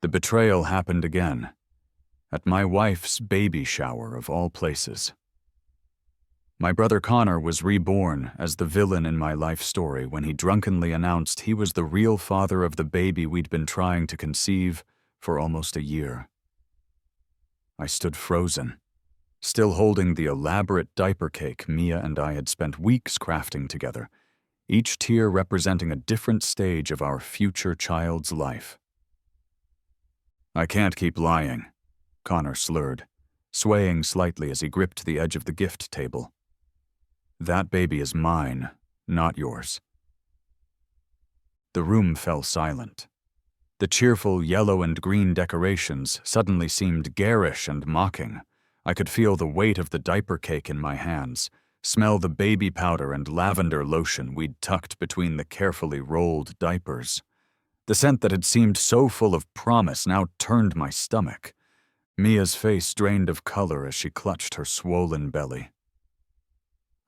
The betrayal happened again, at my wife's baby shower of all places. My brother Connor was reborn as the villain in my life story when he drunkenly announced he was the real father of the baby we'd been trying to conceive for almost a year. I stood frozen, still holding the elaborate diaper cake Mia and I had spent weeks crafting together, each tier representing a different stage of our future child's life. "I can't keep lying," Connor slurred, swaying slightly as he gripped the edge of the gift table. "That baby is mine, not yours." The room fell silent. The cheerful yellow and green decorations suddenly seemed garish and mocking. I could feel the weight of the diaper cake in my hands, smell the baby powder and lavender lotion we'd tucked between the carefully rolled diapers. The scent that had seemed so full of promise now turned my stomach. Mia's face drained of color as she clutched her swollen belly.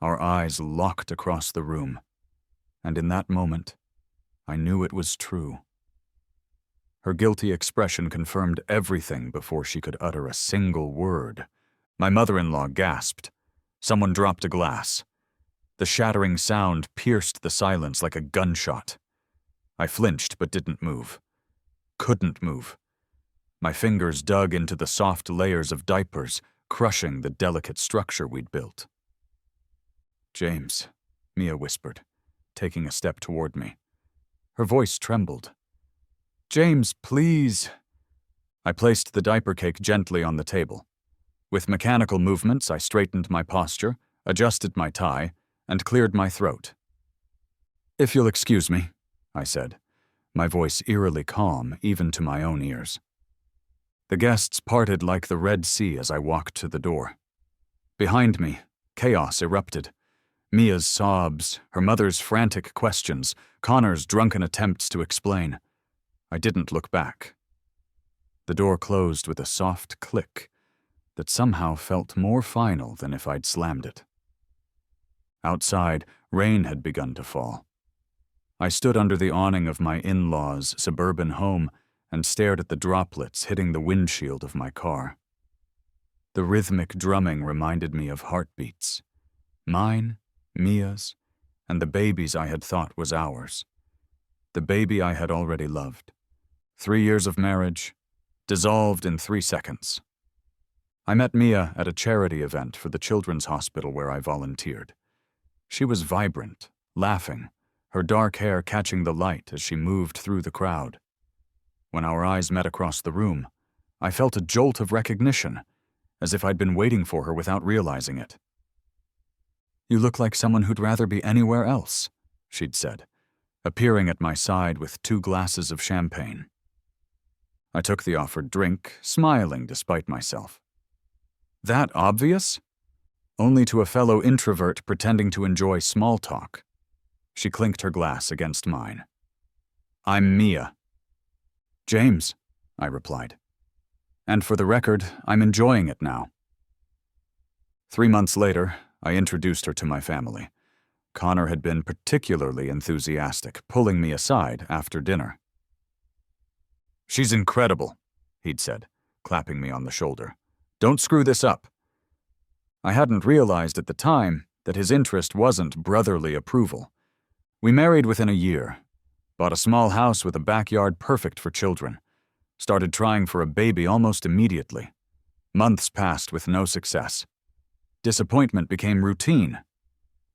Our eyes locked across the room, and in that moment, I knew it was true. Her guilty expression confirmed everything before she could utter a single word. My mother-in-law gasped. Someone dropped a glass. The shattering sound pierced the silence like a gunshot. I flinched but didn't move. Couldn't move. My fingers dug into the soft layers of diapers, crushing the delicate structure we'd built. "James," Mia whispered, taking a step toward me. Her voice trembled. "James, please." I placed the diaper cake gently on the table. With mechanical movements, I straightened my posture, adjusted my tie, and cleared my throat. "If you'll excuse me," I said, my voice eerily calm even to my own ears. The guests parted like the Red Sea as I walked to the door. Behind me, chaos erupted. Mia's sobs, her mother's frantic questions, Connor's drunken attempts to explain. I didn't look back. The door closed with a soft click that somehow felt more final than if I'd slammed it. Outside, rain had begun to fall. I stood under the awning of my in-laws' suburban home and stared at the droplets hitting the windshield of my car. The rhythmic drumming reminded me of heartbeats. Mine, Mia's, and the baby's I had thought was ours. The baby I had already loved. 3 years of marriage, dissolved in 3 seconds. I met Mia at a charity event for the children's hospital where I volunteered. She was vibrant, laughing, her dark hair catching the light as she moved through the crowd. When our eyes met across the room, I felt a jolt of recognition, as if I'd been waiting for her without realizing it. "You look like someone who'd rather be anywhere else," she'd said, appearing at my side with 2 glasses of champagne. I took the offered drink, smiling despite myself. That obvious? Only to a fellow introvert pretending to enjoy small talk. She clinked her glass against mine. "I'm Mia." "James," I replied. "And for the record, I'm enjoying it now." 3 months later, I introduced her to my family. Connor had been particularly enthusiastic, pulling me aside after dinner. "She's incredible," he'd said, clapping me on the shoulder. "Don't screw this up." I hadn't realized at the time that his interest wasn't brotherly approval. We married within a year, bought a small house with a backyard perfect for children, started trying for a baby almost immediately. Months passed with no success. Disappointment became routine.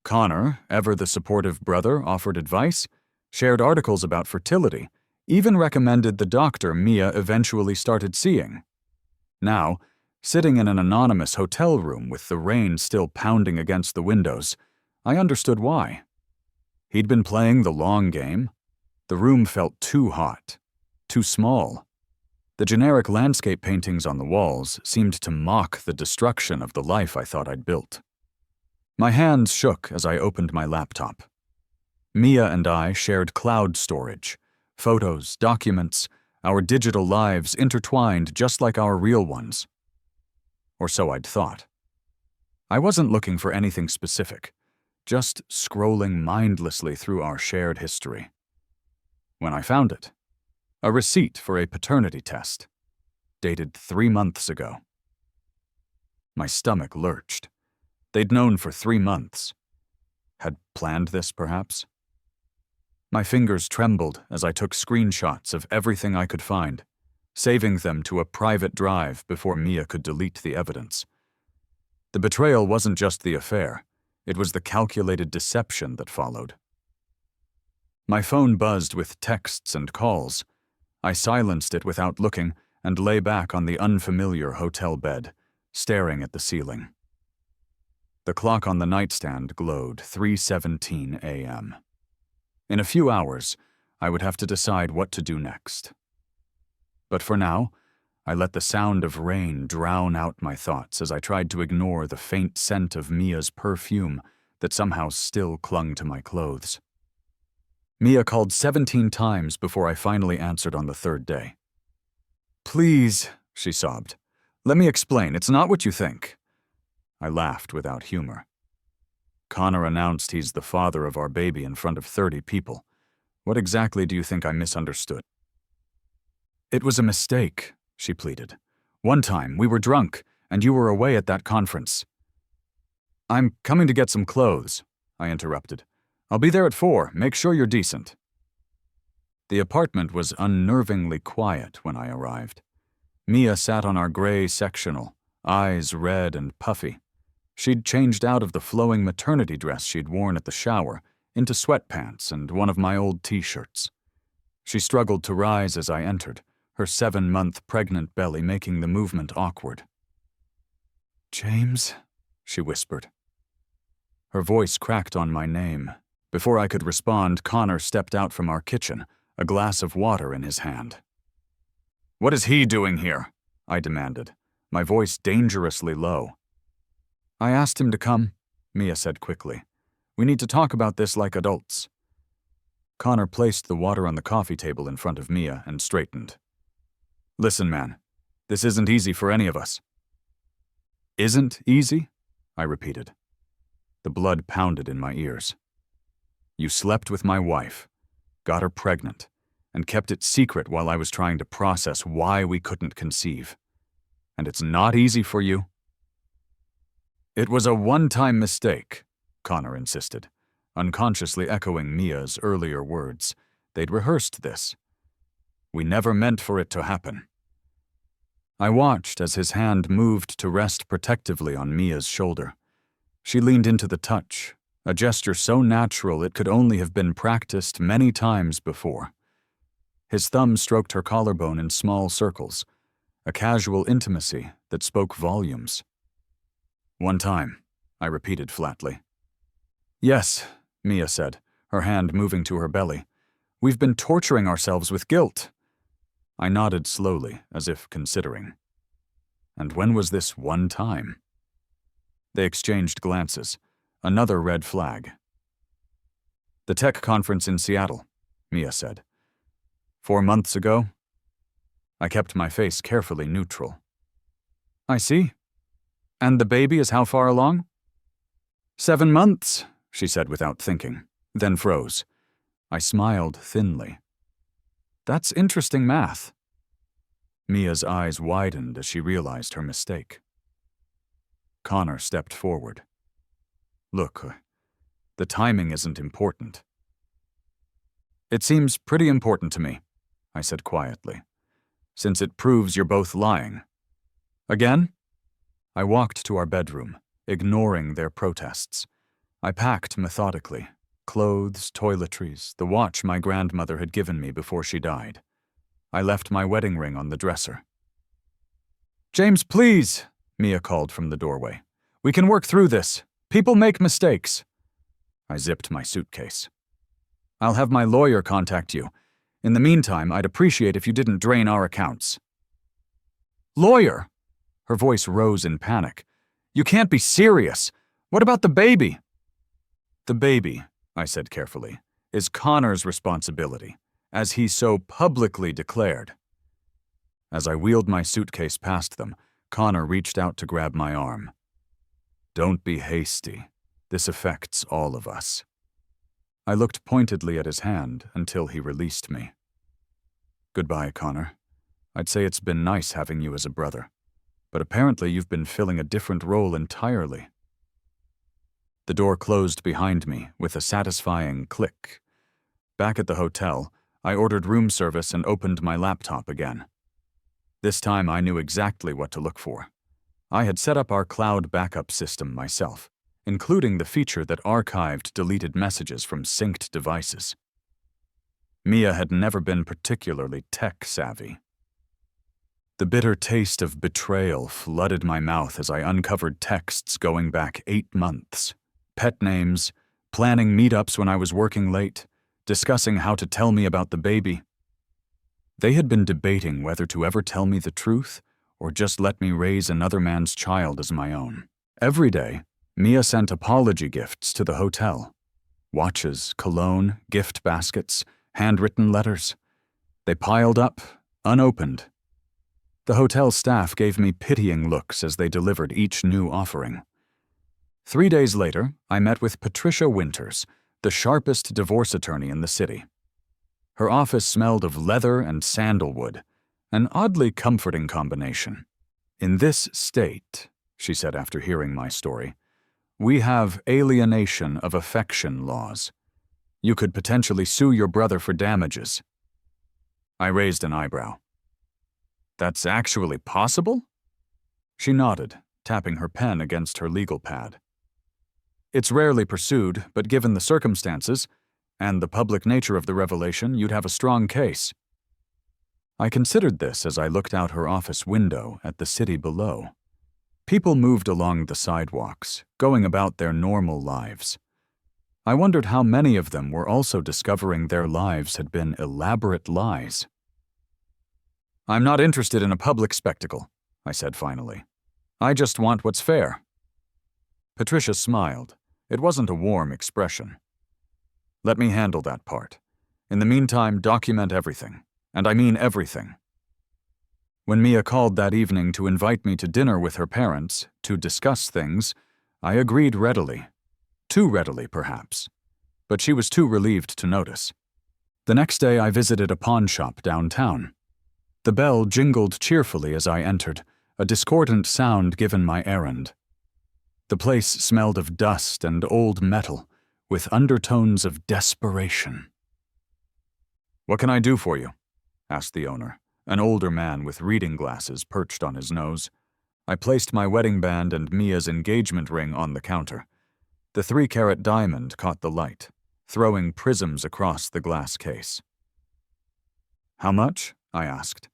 Connor, ever the supportive brother, offered advice, shared articles about fertility, even recommended the doctor Mia eventually started seeing. Now, sitting in an anonymous hotel room with the rain still pounding against the windows, I understood why. He'd been playing the long game. The room felt too hot, too small. The generic landscape paintings on the walls seemed to mock the destruction of the life I thought I'd built. My hands shook as I opened my laptop. Mia and I shared cloud storage, photos, documents, our digital lives intertwined just like our real ones. Or so I'd thought. I wasn't looking for anything specific, just scrolling mindlessly through our shared history. When I found it, A receipt for a paternity test, dated 3 months ago. My stomach lurched. They'd known for 3 months. Had planned this, perhaps? My fingers trembled as I took screenshots of everything I could find, saving them to a private drive before Mia could delete the evidence. The betrayal wasn't just the affair, it was the calculated deception that followed. My phone buzzed with texts and calls. I silenced it without looking and lay back on the unfamiliar hotel bed, staring at the ceiling. The clock on the nightstand glowed 3:17 a.m. In a few hours, I would have to decide what to do next. But for now, I let the sound of rain drown out my thoughts as I tried to ignore the faint scent of Mia's perfume that somehow still clung to my clothes. Mia called 17 times before I finally answered on the 3rd day. "Please," she sobbed. "Let me explain. It's not what you think." I laughed without humor. "Connor announced he's the father of our baby in front of 30 people. What exactly do you think I misunderstood?" "It was a mistake," she pleaded. "One time, we were drunk, and you were away at that conference." "I'm coming to get some clothes," I interrupted. "I'll be there at 4. Make sure you're decent." The apartment was unnervingly quiet when I arrived. Mia sat on our gray sectional, eyes red and puffy. She'd changed out of the flowing maternity dress she'd worn at the shower into sweatpants and one of my old t-shirts. She struggled to rise as I entered, her 7-month pregnant belly making the movement awkward. "James," she whispered. Her voice cracked on my name. Before I could respond, Connor stepped out from our kitchen, a glass of water in his hand. "What is he doing here?" I demanded, my voice dangerously low. "I asked him to come," Mia said quickly. "We need to talk about this like adults." Connor placed the water on the coffee table in front of Mia and straightened. "Listen, man, this isn't easy for any of us." "Isn't easy?" I repeated. The blood pounded in my ears. "You slept with my wife, got her pregnant, and kept it secret while I was trying to process why we couldn't conceive. And it's not easy for you?" "It was a one-time mistake," Connor insisted, unconsciously echoing Mia's earlier words. They'd rehearsed this. "We never meant for it to happen." I watched as his hand moved to rest protectively on Mia's shoulder. She leaned into the touch, a gesture so natural it could only have been practiced many times before. His thumb stroked her collarbone in small circles, a casual intimacy that spoke volumes. "One time," I repeated flatly. "Yes," Mia said, her hand moving to her belly. "We've been torturing ourselves with guilt." I nodded slowly, as if considering. And when was this one time? They exchanged glances. Another red flag. "The tech conference in Seattle," Mia said. 4 months ago?" I kept my face carefully neutral. "I see. And the baby is how far along?" 7 months, she said without thinking, then froze. I smiled thinly. "That's interesting math." Mia's eyes widened as she realized her mistake. Connor stepped forward. "Look, the timing isn't important." "It seems pretty important to me," I said quietly, "since it proves you're both lying." "Again?" I walked to our bedroom, ignoring their protests. I packed methodically, clothes, toiletries, the watch my grandmother had given me before she died. I left my wedding ring on the dresser. "James, please," Mia called from the doorway. "We can work through this. People make mistakes." I zipped my suitcase. "I'll have my lawyer contact you. In the meantime, I'd appreciate if you didn't drain our accounts." "Lawyer?" Her voice rose in panic. "You can't be serious. What about the baby?" "The baby," I said carefully, "is Connor's responsibility, as he so publicly declared." As I wheeled my suitcase past them, Connor reached out to grab my arm. "Don't be hasty. This affects all of us." I looked pointedly at his hand until he released me. Goodbye, Connor. I'd say it's been nice having you as a brother, but apparently you've been filling a different role entirely. The door closed behind me with a satisfying click. Back at the hotel, I ordered room service and opened my laptop again. This time I knew exactly what to look for. I had set up our cloud backup system myself, including the feature that archived deleted messages from synced devices. Mia had never been particularly tech-savvy. The bitter taste of betrayal flooded my mouth as I uncovered texts going back 8 months. Pet names, planning meetups when I was working late, discussing how to tell me about the baby. They had been debating whether to ever tell me the truth or just let me raise another man's child as my own. Every day, Mia sent apology gifts to the hotel. Watches, cologne, gift baskets, handwritten letters. They piled up, unopened. The hotel staff gave me pitying looks as they delivered each new offering. 3 days later, I met with Patricia Winters, the sharpest divorce attorney in the city. Her office smelled of leather and sandalwood, an oddly comforting combination. "In this state," she said after hearing my story, "we have alienation of affection laws. You could potentially sue your brother for damages." I raised an eyebrow. "That's actually possible?" She nodded, tapping her pen against her legal pad. "It's rarely pursued, but given the circumstances and the public nature of the revelation, you'd have a strong case." I considered this as I looked out her office window at the city below. People moved along the sidewalks, going about their normal lives. I wondered how many of them were also discovering their lives had been elaborate lies. "I'm not interested in a public spectacle," I said finally. "I just want what's fair." Patricia smiled. It wasn't a warm expression. "Let me handle that part. In the meantime, document everything. And I mean everything." When Mia called that evening to invite me to dinner with her parents to discuss things, I agreed readily. Too readily, perhaps. But she was too relieved to notice. The next day I visited a pawn shop downtown. The bell jingled cheerfully as I entered, a discordant sound given my errand. The place smelled of dust and old metal, with undertones of desperation. "What can I do for you?" asked the owner, an older man with reading glasses perched on his nose. I placed my wedding band and Mia's engagement ring on the counter. The 3-carat diamond caught the light, throwing prisms across the glass case. "How much?" I asked.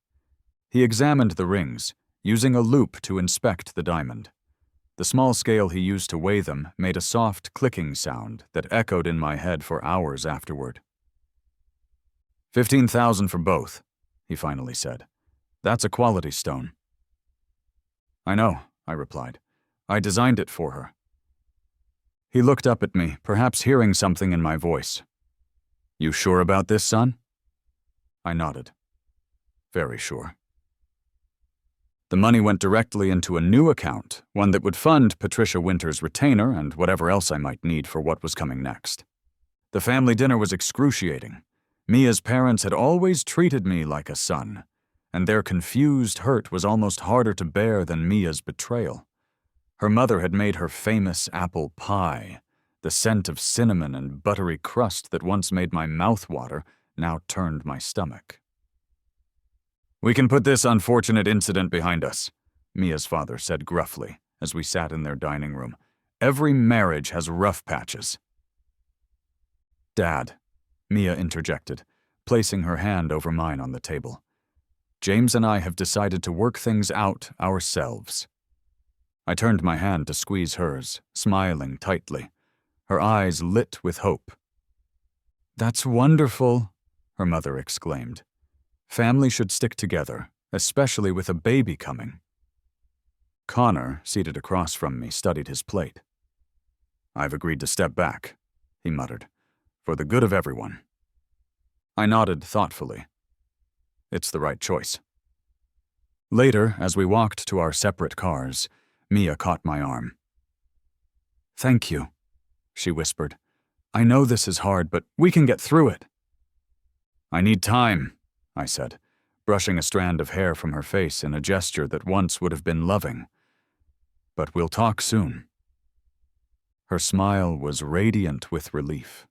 He examined the rings, using a loupe to inspect the diamond. The small scale he used to weigh them made a soft clicking sound that echoed in my head for hours afterward. "15,000 for both," he finally said. "That's a quality stone." "I know," I replied. "I designed it for her." He looked up at me, perhaps hearing something in my voice. "You sure about this, son?" I nodded. "Very sure." The money went directly into a new account, one that would fund Patricia Winters' retainer and whatever else I might need for what was coming next. The family dinner was excruciating. Mia's parents had always treated me like a son, and their confused hurt was almost harder to bear than Mia's betrayal. Her mother had made her famous apple pie. The scent of cinnamon and buttery crust that once made my mouth water now turned my stomach. "We can put this unfortunate incident behind us," Mia's father said gruffly as we sat in their dining room. "Every marriage has rough patches." "Dad," Mia interjected, placing her hand over mine on the table. "James and I have decided to work things out ourselves." I turned my hand to squeeze hers, smiling tightly. Her eyes lit with hope. "That's wonderful," her mother exclaimed. "Family should stick together, especially with a baby coming." Connor, seated across from me, studied his plate. "I've agreed to step back," he muttered, "for the good of everyone." I nodded thoughtfully. It's the right choice. Later, as we walked to our separate cars, Mia caught my arm. "Thank you," she whispered. "I know this is hard, but we can get through it." "I need time," I said. brushing a strand of hair from her face in a gesture that once would have been loving. "But we'll talk soon." Her smile was radiant with relief.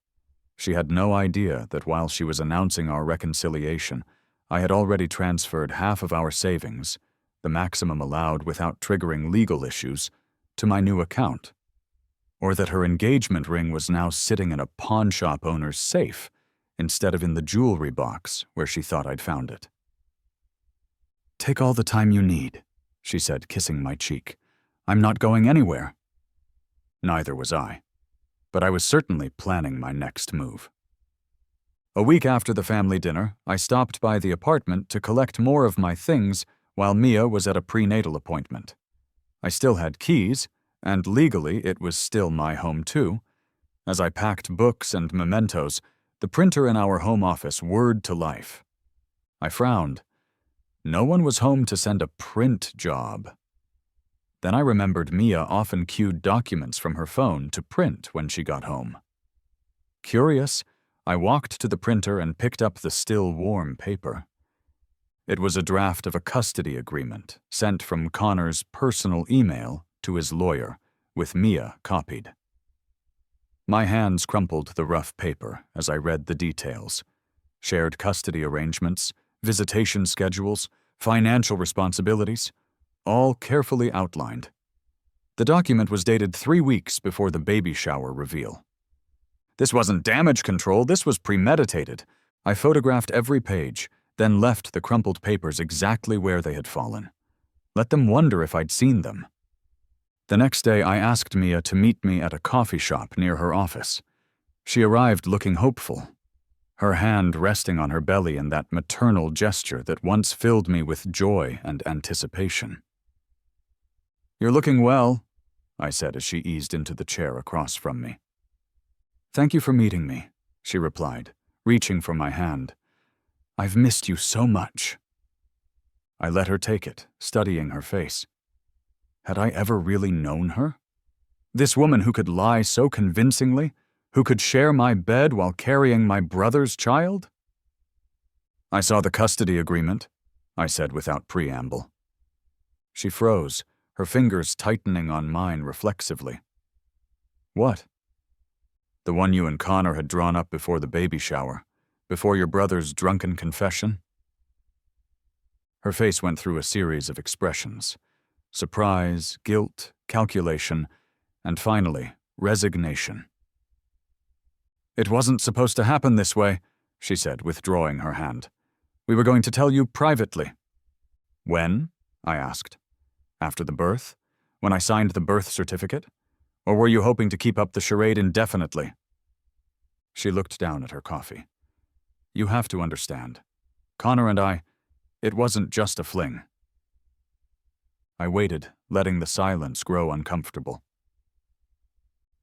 She had no idea that while she was announcing our reconciliation, I had already transferred half of our savings, the maximum allowed without triggering legal issues, to my new account, or that her engagement ring was now sitting in a pawn shop owner's safe instead of in the jewelry box where she thought I'd found it. "Take all the time you need," she said, kissing my cheek. "I'm not going anywhere." Neither was I, but I was certainly planning my next move. A week after the family dinner, I stopped by the apartment to collect more of my things while Mia was at a prenatal appointment. I still had keys, and legally it was still my home too. As I packed books and mementos, the printer in our home office whirred to life. I frowned. No one was home to send a print job. Then I remembered Mia often queued documents from her phone to print when she got home. Curious, I walked to the printer and picked up the still warm paper. It was a draft of a custody agreement sent from Connor's personal email to his lawyer, with Mia copied. My hands crumpled the rough paper as I read the details. Shared custody arrangements, visitation schedules, financial responsibilities, all carefully outlined. The document was dated 3 weeks before the baby shower reveal. This wasn't damage control, this was premeditated. I photographed every page, then left the crumpled papers exactly where they had fallen. Let them wonder if I'd seen them. The next day, I asked Mia to meet me at a coffee shop near her office. She arrived looking hopeful, her hand resting on her belly in that maternal gesture that once filled me with joy and anticipation. "You're looking well," I said as she eased into the chair across from me. "Thank you for meeting me," she replied, reaching for my hand. "I've missed you so much." I let her take it, studying her face. Had I ever really known her? This woman who could lie so convincingly, who could share my bed while carrying my brother's child? "I saw the custody agreement," I said without preamble. She froze, her fingers tightening on mine reflexively. "What?" "The one you and Connor had drawn up before the baby shower, before your brother's drunken confession." Her face went through a series of expressions: surprise, guilt, calculation, and finally, resignation. "It wasn't supposed to happen this way," she said, withdrawing her hand. "We were going to tell you privately." "When?" I asked. "After the birth? When I signed the birth certificate? Or were you hoping to keep up the charade indefinitely?" She looked down at her coffee. "You have to understand. Connor and I, it wasn't just a fling." I waited, letting the silence grow uncomfortable.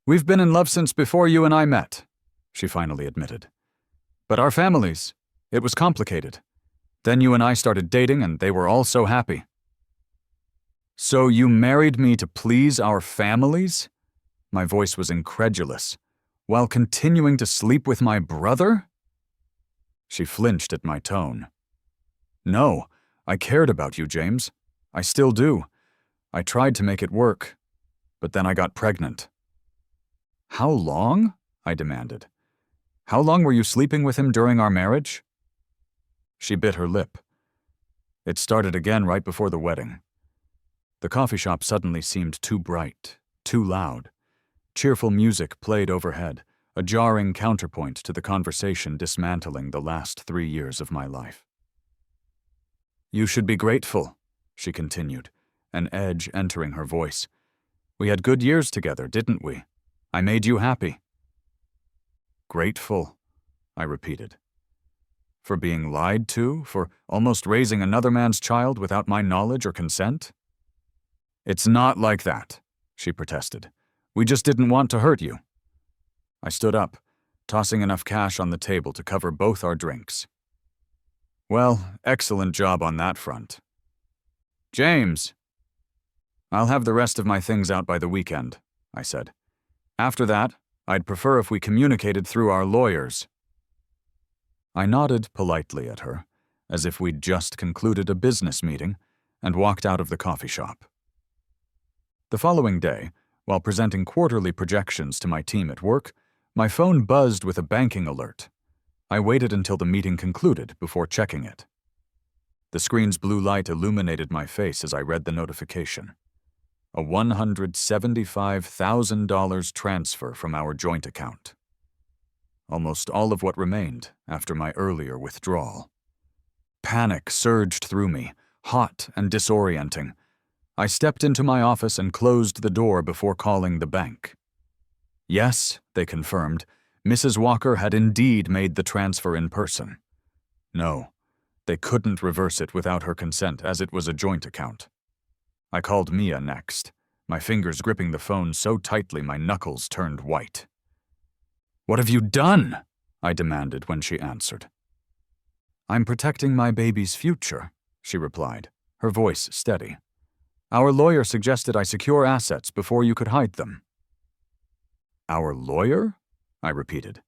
"We've been in love since before you and I met," she finally admitted. "But our families, it was complicated. Then you and I started dating and they were all so happy." "So you married me to please our families?" My voice was incredulous. "While continuing to sleep with my brother?" She flinched at my tone. "No, I cared about you, James. I still do. I tried to make it work, but then I got pregnant." "How long?" I demanded. "How long were you sleeping with him during our marriage?" She bit her lip. It started again right before the wedding. The coffee shop suddenly seemed too bright, too loud. Cheerful music played overhead, a jarring counterpoint to the conversation dismantling the last 3 years of my life. "You should be grateful," she continued, an edge entering her voice. "We had good years together, didn't we? I made you happy." "Grateful," I repeated. "For being lied to? For almost raising another man's child without my knowledge or consent?" "It's not like that," she protested. "We just didn't want to hurt you." I stood up, tossing enough cash on the table to cover both our drinks. "Well, excellent job on that front." "James!" "I'll have the rest of my things out by the weekend," I said. "After that, I'd prefer if we communicated through our lawyers." I nodded politely at her, as if we'd just concluded a business meeting, and walked out of the coffee shop. The following day, while presenting quarterly projections to my team at work, my phone buzzed with a banking alert. I waited until the meeting concluded before checking it. The screen's blue light illuminated my face as I read the notification. A $175,000 transfer from our joint account. Almost all of what remained after my earlier withdrawal. Panic surged through me, hot and disorienting. I stepped into my office and closed the door before calling the bank. Yes, they confirmed, Mrs. Walker had indeed made the transfer in person. No, they couldn't reverse it without her consent, as it was a joint account. I called Mia next, my fingers gripping the phone so tightly my knuckles turned white. "What have you done?" I demanded when she answered. "I'm protecting my baby's future," she replied, her voice steady. "Our lawyer suggested I secure assets before you could hide them." "Our lawyer?" I repeated.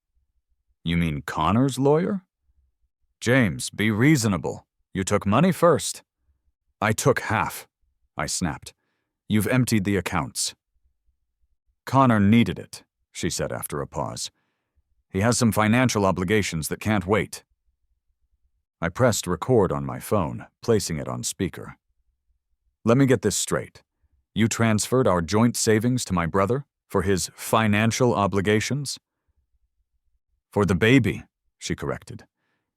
"You mean Connor's lawyer?" "James, be reasonable. You took money first." "I took half," I snapped. "You've emptied the accounts." "Connor needed it," she said after a pause. "He has some financial obligations that can't wait." I pressed record on my phone, placing it on speaker. "Let me get this straight. You transferred our joint savings to my brother for his financial obligations?" "For the baby," she corrected.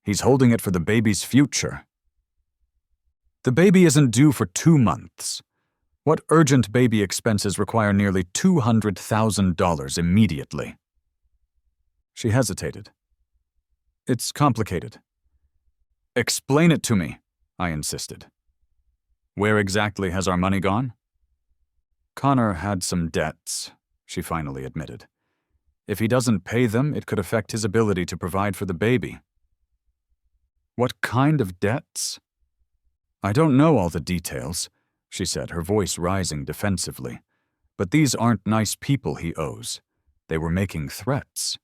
"He's holding it for the baby's future." "The baby isn't due for 2 months. What urgent baby expenses require nearly $200,000 immediately?" She hesitated. "It's complicated." "Explain it to me," I insisted. "Where exactly has our money gone?" "Connor had some debts," she finally admitted. "If he doesn't pay them, it could affect his ability to provide for the baby." "What kind of debts?" "I don't know all the details," she said, her voice rising defensively. "But these aren't nice people he owes. They were making threats."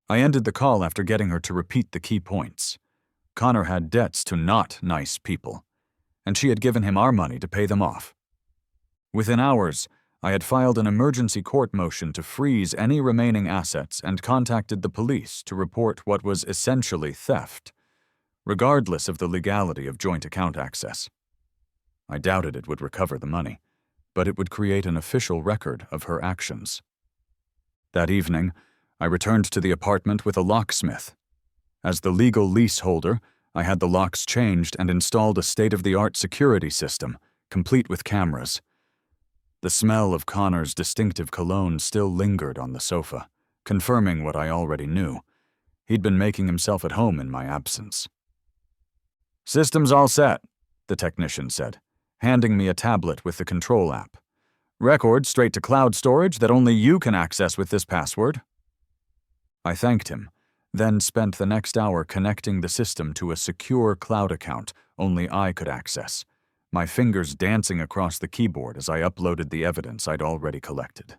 I ended the call after getting her to repeat the key points. Connor had debts to not nice people, and she had given him our money to pay them off. Within hours, I had filed an emergency court motion to freeze any remaining assets and contacted the police to report what was essentially theft, regardless of the legality of joint account access. I doubted it would recover the money, but it would create an official record of her actions. That evening, I returned to the apartment with a locksmith. As the legal leaseholder, I had the locks changed and installed a state-of-the-art security system, complete with cameras. The smell of Connor's distinctive cologne still lingered on the sofa, confirming what I already knew. He'd been making himself at home in my absence. "System's all set," the technician said, handing me a tablet with the control app. "Records straight to cloud storage that only you can access with this password." I thanked him, then spent the next hour connecting the system to a secure cloud account only I could access, my fingers dancing across the keyboard as I uploaded the evidence I'd already collected.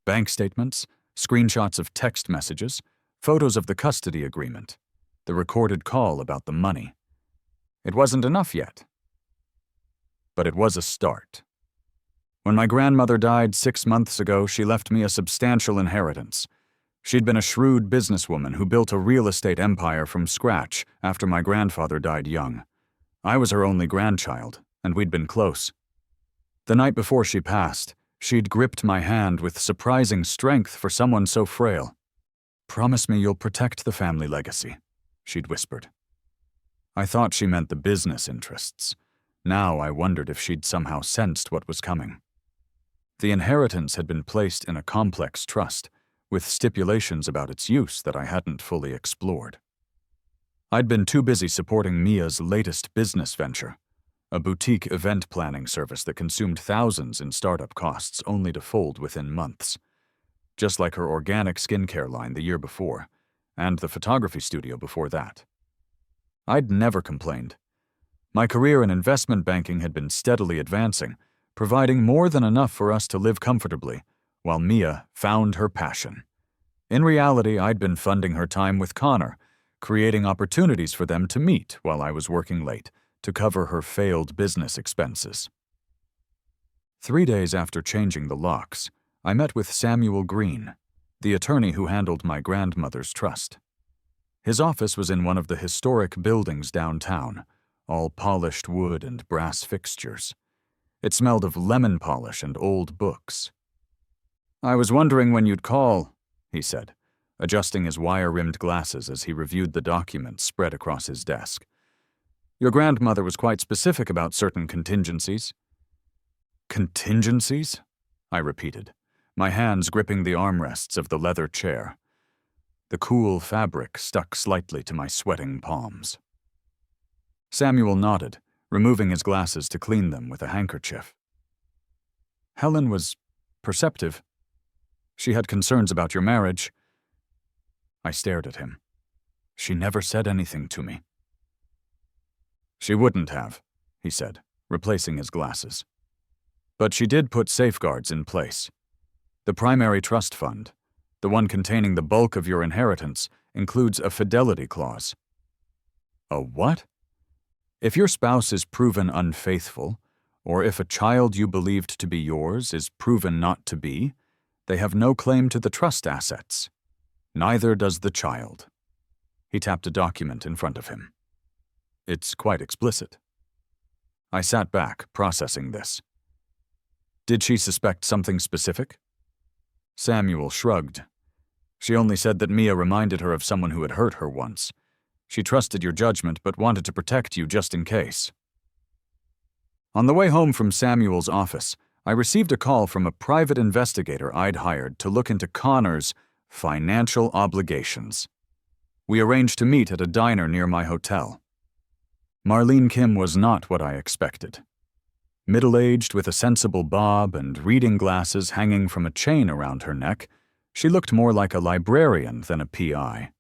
Bank statements, screenshots of text messages, photos of the custody agreement, the recorded call about the money. It wasn't enough yet. But it was a start. When my grandmother died 6 months ago, she left me a substantial inheritance. She'd been a shrewd businesswoman who built a real estate empire from scratch after my grandfather died young. I was her only grandchild, and we'd been close. The night before she passed, she'd gripped my hand with surprising strength for someone so frail. "Promise me you'll protect the family legacy," she'd whispered. I thought she meant the business interests. Now I wondered if she'd somehow sensed what was coming. The inheritance had been placed in a complex trust, with stipulations about its use that I hadn't fully explored. I'd been too busy supporting Mia's latest business venture, a boutique event planning service that consumed thousands in startup costs only to fold within months, just like her organic skincare line the year before, and the photography studio before that. I'd never complained. My career in investment banking had been steadily advancing, providing more than enough for us to live comfortably, while Mia found her passion. In reality, I'd been funding her time with Connor, creating opportunities for them to meet while I was working late to cover her failed business expenses. 3 days after changing the locks, I met with Samuel Green, the attorney who handled my grandmother's trust. His office was in one of the historic buildings downtown, all polished wood and brass fixtures. It smelled of lemon polish and old books. "I was wondering when you'd call," he said, adjusting his wire-rimmed glasses as he reviewed the documents spread across his desk. "Your grandmother was quite specific about certain contingencies." "Contingencies?" I repeated, my hands gripping the armrests of the leather chair. The cool fabric stuck slightly to my sweating palms. Samuel nodded, removing his glasses to clean them with a handkerchief. "Helen was perceptive. She had concerns about your marriage." I stared at him. "She never said anything to me." "She wouldn't have," he said, replacing his glasses. "But she did put safeguards in place. The primary trust fund, the one containing the bulk of your inheritance, includes a fidelity clause." "A what?" "If your spouse is proven unfaithful, or if a child you believed to be yours is proven not to be, they have no claim to the trust assets. Neither does the child." He tapped a document in front of him. "It's quite explicit." I sat back, processing this. "Did she suspect something specific?" Samuel shrugged. "She only said that Mia reminded her of someone who had hurt her once. She trusted your judgment but wanted to protect you just in case." On the way home from Samuel's office, I received a call from a private investigator I'd hired to look into Connor's financial obligations. We arranged to meet at a diner near my hotel. Marlene Kim was not what I expected. Middle-aged with a sensible bob and reading glasses hanging from a chain around her neck, she looked more like a librarian than a PI.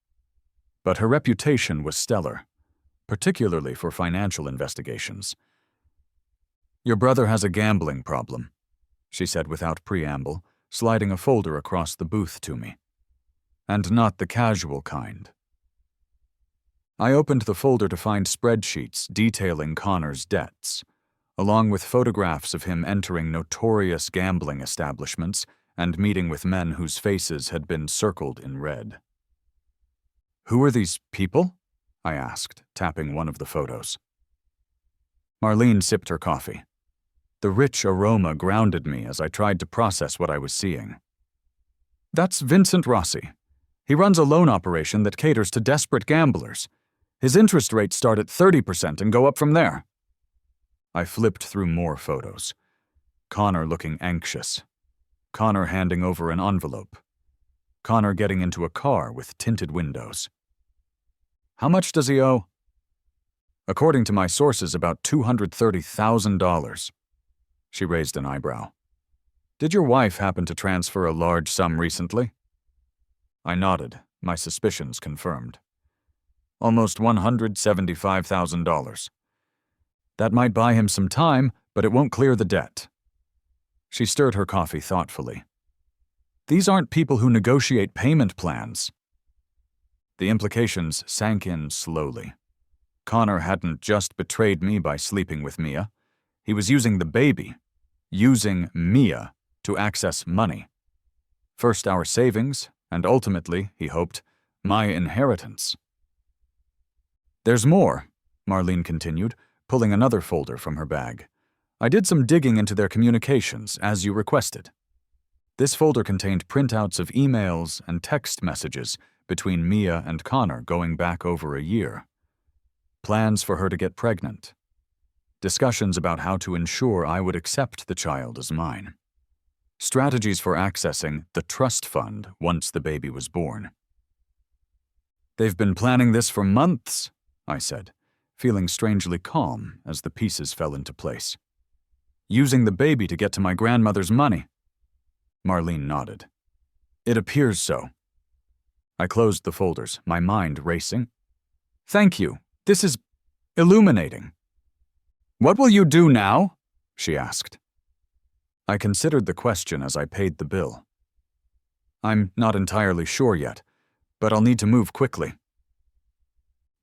But her reputation was stellar, particularly for financial investigations. "Your brother has a gambling problem," she said without preamble, sliding a folder across the booth to me. "And not the casual kind." I opened the folder to find spreadsheets detailing Connor's debts, along with photographs of him entering notorious gambling establishments and meeting with men whose faces had been circled in red. "Who are these people?" I asked, tapping one of the photos. Marlene sipped her coffee. The rich aroma grounded me as I tried to process what I was seeing. "That's Vincent Rossi. He runs a loan operation that caters to desperate gamblers. His interest rates start at 30% and go up from there." I flipped through more photos. Connor looking anxious. Connor handing over an envelope. Connor getting into a car with tinted windows. "How much does he owe?" "According to my sources, about $230,000. She raised an eyebrow. "Did your wife happen to transfer a large sum recently?" I nodded, my suspicions confirmed. "Almost $175,000. That might buy him some time, but it won't clear the debt." She stirred her coffee thoughtfully. "These aren't people who negotiate payment plans." The implications sank in slowly. Connor hadn't just betrayed me by sleeping with Mia. He was using the baby, using Mia, to access money. First our savings, and ultimately, he hoped, my inheritance. "There's more," Marlene continued, pulling another folder from her bag. "I did some digging into their communications, as you requested. This folder contained printouts of emails and text messages between Mia and Connor going back over a year. Plans for her to get pregnant. Discussions about how to ensure I would accept the child as mine. Strategies for accessing the trust fund once the baby was born." "They've been planning this for months," I said, feeling strangely calm as the pieces fell into place. "Using the baby to get to my grandmother's money." Marlene nodded. "It appears so." I closed the folders, my mind racing. "Thank you. This is illuminating." "What will you do now?" she asked. I considered the question as I paid the bill. "I'm not entirely sure yet, but I'll need to move quickly."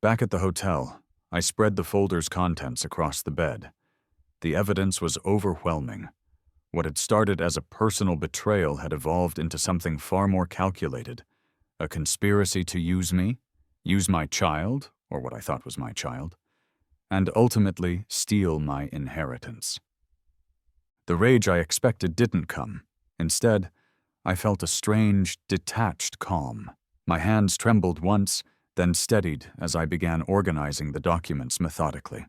Back at the hotel, I spread the folder's contents across the bed. The evidence was overwhelming. What had started as a personal betrayal had evolved into something far more calculated. A conspiracy to use me, use my child, or what I thought was my child, and ultimately steal my inheritance. The rage I expected didn't come. Instead, I felt a strange, detached calm. My hands trembled once, then steadied as I began organizing the documents methodically.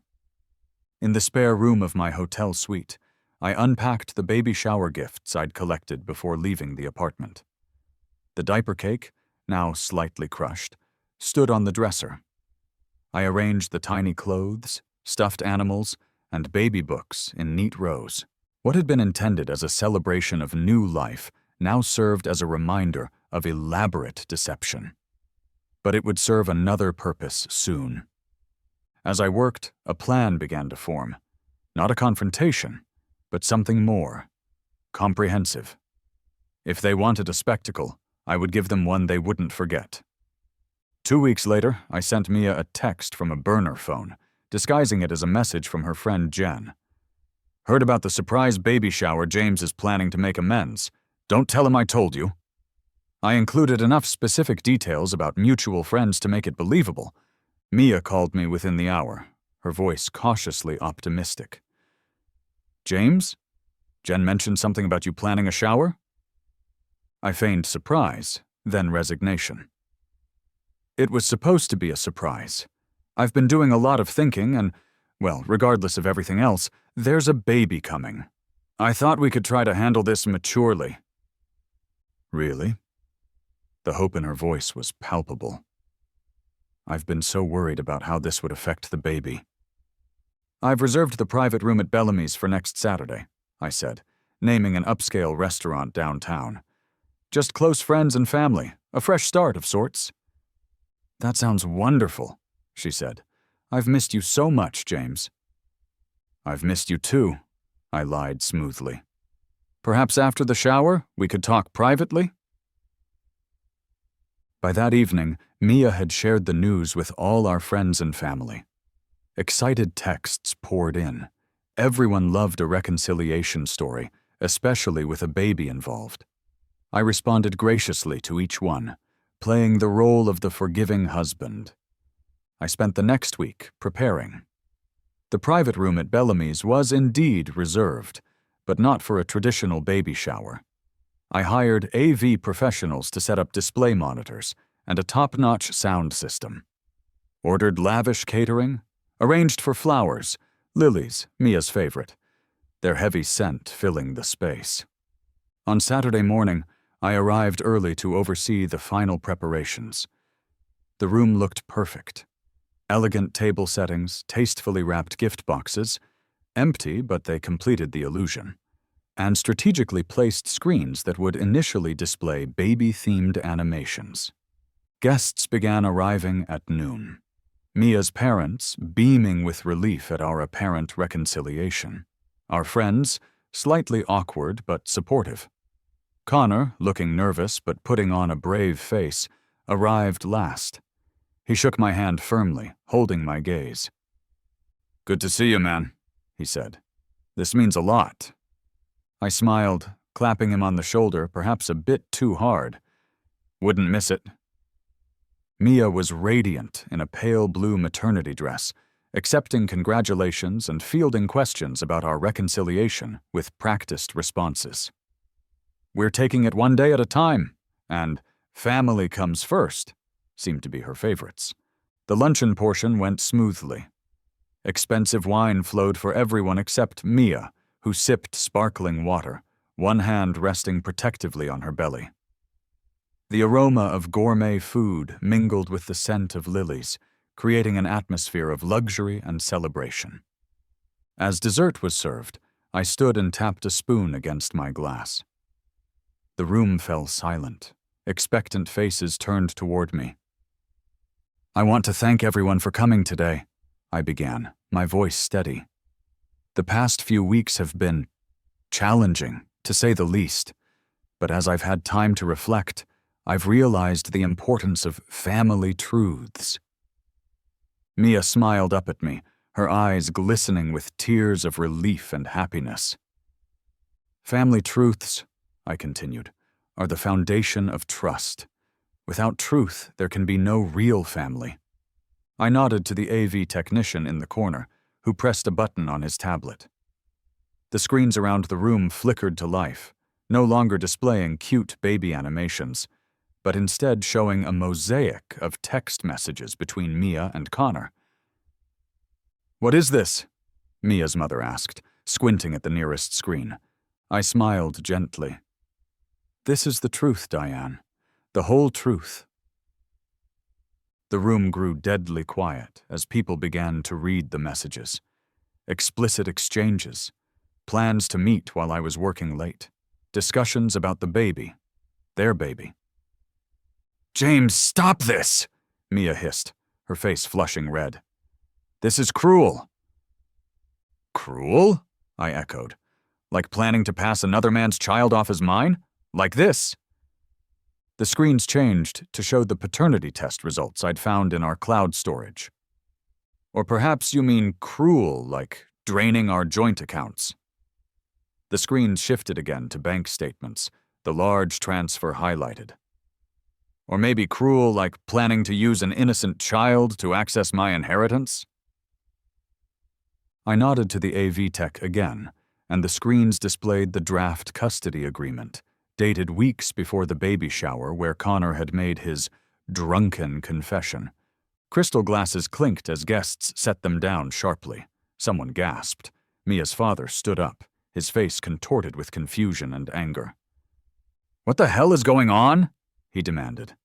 In the spare room of my hotel suite, I unpacked the baby shower gifts I'd collected before leaving the apartment. The diaper cake, now slightly crushed, stood on the dresser. I arranged the tiny clothes, stuffed animals, and baby books in neat rows. What had been intended as a celebration of new life now served as a reminder of elaborate deception. But it would serve another purpose soon. As I worked, a plan began to form. Not a confrontation, but something more. Comprehensive. If they wanted a spectacle, I would give them one they wouldn't forget. 2 weeks later, I sent Mia a text from a burner phone, disguising it as a message from her friend Jen. "Heard about the surprise baby shower James is planning to make amends. Don't tell him I told you." I included enough specific details about mutual friends to make it believable. Mia called me within the hour, her voice cautiously optimistic. "James? Jen mentioned something about you planning a shower?" I feigned surprise, then resignation. It was supposed to be a surprise. I've been doing a lot of thinking and, well, regardless of everything else, there's a baby coming. I thought we could try to handle this maturely. Really? The hope in her voice was palpable. I've been so worried about how this would affect the baby. "I've reserved the private room at Bellamy's for next Saturday," I said, naming an upscale restaurant downtown. "Just close friends and family, a fresh start of sorts." "That sounds wonderful," she said. "I've missed you so much, James." "I've missed you too," I lied smoothly. "Perhaps after the shower, we could talk privately?" By that evening, Mia had shared the news with all our friends and family. Excited texts poured in. Everyone loved a reconciliation story, especially with a baby involved. I responded graciously to each one, playing the role of the forgiving husband. I spent the next week preparing. The private room at Bellamy's was indeed reserved, but not for a traditional baby shower. I hired AV professionals to set up display monitors and a top-notch sound system. Ordered lavish catering, arranged for flowers, lilies, Mia's favorite, their heavy scent filling the space. On Saturday morning, I arrived early to oversee the final preparations. The room looked perfect. Elegant table settings, tastefully wrapped gift boxes, empty but they completed the illusion, and strategically placed screens that would initially display baby-themed animations. Guests began arriving at noon. Mia's parents beaming with relief at our apparent reconciliation. Our friends, slightly awkward but supportive. Connor, looking nervous but putting on a brave face, arrived last. He shook my hand firmly, holding my gaze. "Good to see you, man," he said. "This means a lot." I smiled, clapping him on the shoulder perhaps a bit too hard. "Wouldn't miss it." Mia was radiant in a pale blue maternity dress, accepting congratulations and fielding questions about our reconciliation with practiced responses. "We're taking it one day at a time," and "family comes first" seemed to be her favorites. The luncheon portion went smoothly. Expensive wine flowed for everyone except Mia, who sipped sparkling water, one hand resting protectively on her belly. The aroma of gourmet food mingled with the scent of lilies, creating an atmosphere of luxury and celebration. As dessert was served, I stood and tapped a spoon against my glass. The room fell silent. Expectant faces turned toward me. "I want to thank everyone for coming today," I began, my voice steady. "The past few weeks have been challenging, to say the least, but as I've had time to reflect, I've realized the importance of family truths." Mia smiled up at me, her eyes glistening with tears of relief and happiness. Family truths, I continued, are the foundation of trust. Without truth, there can be no real family. I nodded to the AV technician in the corner, who pressed a button on his tablet. The screens around the room flickered to life, no longer displaying cute baby animations, but instead showing a mosaic of text messages between Mia and Connor. "What is this?" Mia's mother asked, squinting at the nearest screen. I smiled gently. "This is the truth, Diane. The whole truth." The room grew deadly quiet as people began to read the messages. Explicit exchanges, plans to meet while I was working late, discussions about the baby, their baby. "James, stop this!" Mia hissed, her face flushing red. "This is cruel." "Cruel?" I echoed. "Like planning to pass another man's child off as mine? Like this?" The screens changed to show the paternity test results I'd found in our cloud storage. "Or perhaps you mean cruel, like draining our joint accounts." The screens shifted again to bank statements, the large transfer highlighted. "Or maybe cruel, like planning to use an innocent child to access my inheritance?" I nodded to the AV tech again, and the screens displayed the draft custody agreement, dated weeks before the baby shower where Connor had made his drunken confession. Crystal glasses clinked as guests set them down sharply. Someone gasped. Mia's father stood up, his face contorted with confusion and anger. "What the hell is going on?" he demanded.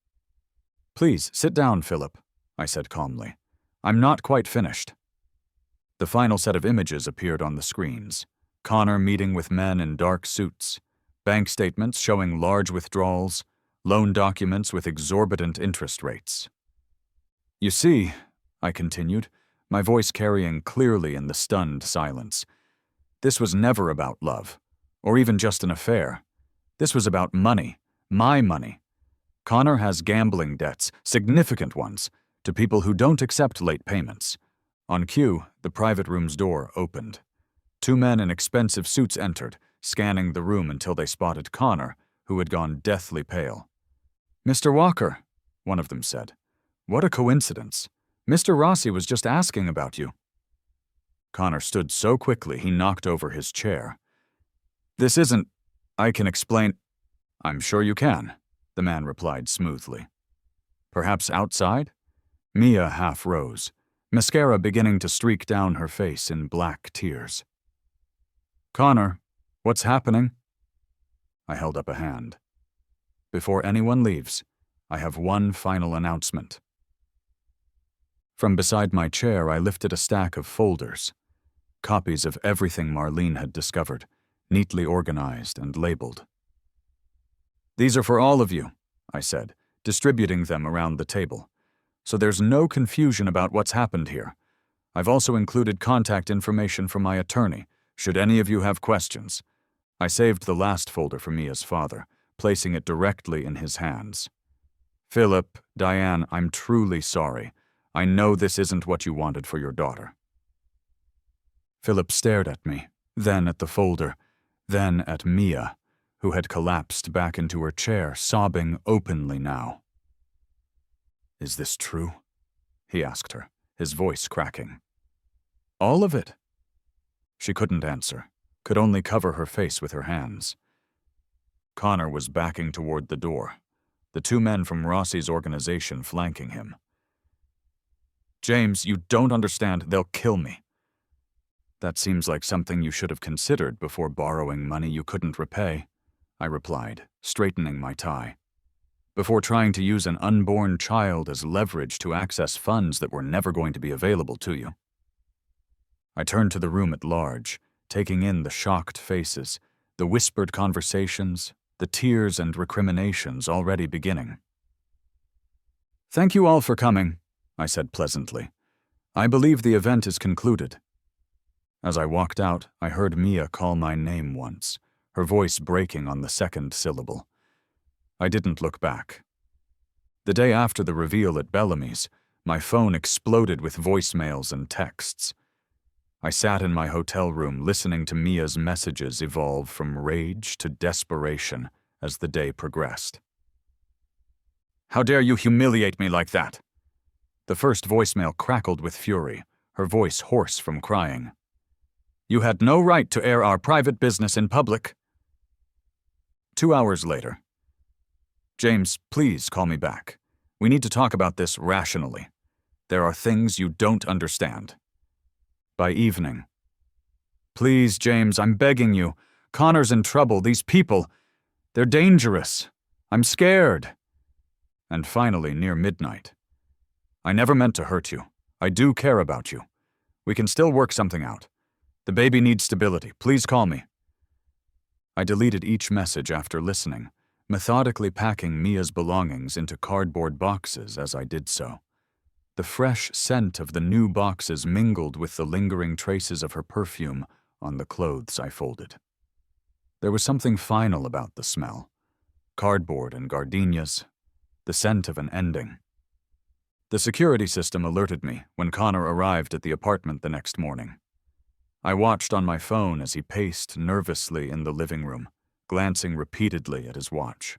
"Please, sit down, Philip," I said calmly. "I'm not quite finished." The final set of images appeared on the screens. Connor meeting with men in dark suits, bank statements showing large withdrawals, loan documents with exorbitant interest rates. "You see," I continued, my voice carrying clearly in the stunned silence, "this was never about love, or even just an affair. This was about money, my money. Connor has gambling debts, significant ones, to people who don't accept late payments." On cue, the private room's door opened. 2 men in expensive suits entered, scanning the room until they spotted Connor, who had gone deathly pale. "Mr. Walker," one of them said. "What a coincidence. Mr. Rossi was just asking about you." Connor stood so quickly he knocked over his chair. "This isn't... I can explain..." "I'm sure you can," the man replied smoothly. "Perhaps outside?" Mia half rose, mascara beginning to streak down her face in black tears. "Connor, what's happening?" I held up a hand. "Before anyone leaves, I have one final announcement." From beside my chair, I lifted a stack of folders, copies of everything Marlene had discovered, neatly organized and labeled. "These are for all of you," I said, distributing them around the table. "So there's no confusion about what's happened here. I've also included contact information from my attorney, should any of you have questions." I saved the last folder for Mia's father, placing it directly in his hands. "Philip, Diane, I'm truly sorry. I know this isn't what you wanted for your daughter." Philip stared at me, then at the folder, then at Mia, who had collapsed back into her chair, sobbing openly now. "Is this true?" he asked her, his voice cracking. "All of it?" She couldn't answer, could only cover her face with her hands. Connor was backing toward the door, the 2 men from Rossi's organization flanking him. "James, you don't understand. They'll kill me." "That seems like something you should have considered before borrowing money you couldn't repay," I replied, straightening my tie. "Before trying to use an unborn child as leverage to access funds that were never going to be available to you." I turned to the room at large, taking in the shocked faces, the whispered conversations, the tears and recriminations already beginning. "Thank you all for coming," I said pleasantly. "I believe the event is concluded." As I walked out, I heard Mia call my name once, her voice breaking on the second syllable. I didn't look back. The day after the reveal at Bellamy's, My phone exploded with voicemails and texts. I sat in my hotel room listening to Mia's messages evolve from rage to desperation as the day progressed. "How dare you humiliate me like that?" The first voicemail crackled with fury, her voice hoarse from crying. "You had no right to air our private business in public." 2 hours later. "James, please call me back. We need to talk about this rationally. There are things you don't understand." By evening. "Please, James, I'm begging you. Connor's in trouble. These people, they're dangerous. I'm scared." And finally, near midnight. "I never meant to hurt you. I do care about you. We can still work something out. The baby needs stability. Please call me." I deleted each message after listening, methodically packing Mia's belongings into cardboard boxes as I did so. The fresh scent of the new boxes mingled with the lingering traces of her perfume on the clothes I folded. There was something final about the smell. Cardboard and gardenias, the scent of an ending. The security system alerted me when Connor arrived at the apartment the next morning. I watched on my phone as he paced nervously in the living room, glancing repeatedly at his watch.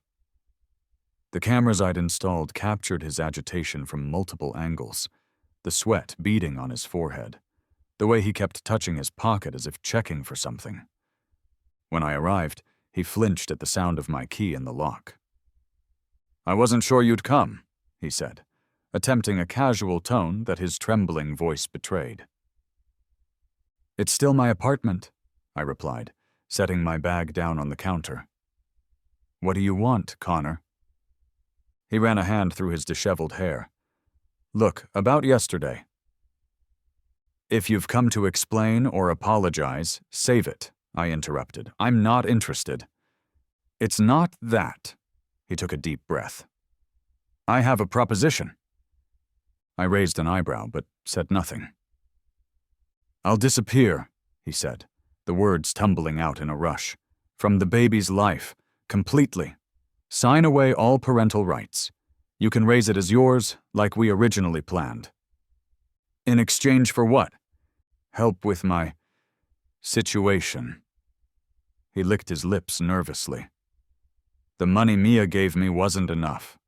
The cameras I'd installed captured his agitation from multiple angles, the sweat beading on his forehead, the way he kept touching his pocket as if checking for something. When I arrived, he flinched at the sound of my key in the lock. "I wasn't sure you'd come," he said, attempting a casual tone that his trembling voice betrayed. "It's still my apartment," I replied, setting my bag down on the counter. "What do you want, Connor?" He ran a hand through his disheveled hair. "Look, about yesterday." "If you've come to explain or apologize, save it," I interrupted. "I'm not interested." "It's not that." He took a deep breath. "I have a proposition." I raised an eyebrow, but said nothing. "I'll disappear," he said, the words tumbling out in a rush, "from the baby's life, completely. Sign away all parental rights. You can raise it as yours, like we originally planned." "In exchange for what?" "Help with my situation." He licked his lips nervously. "The money Mia gave me wasn't enough.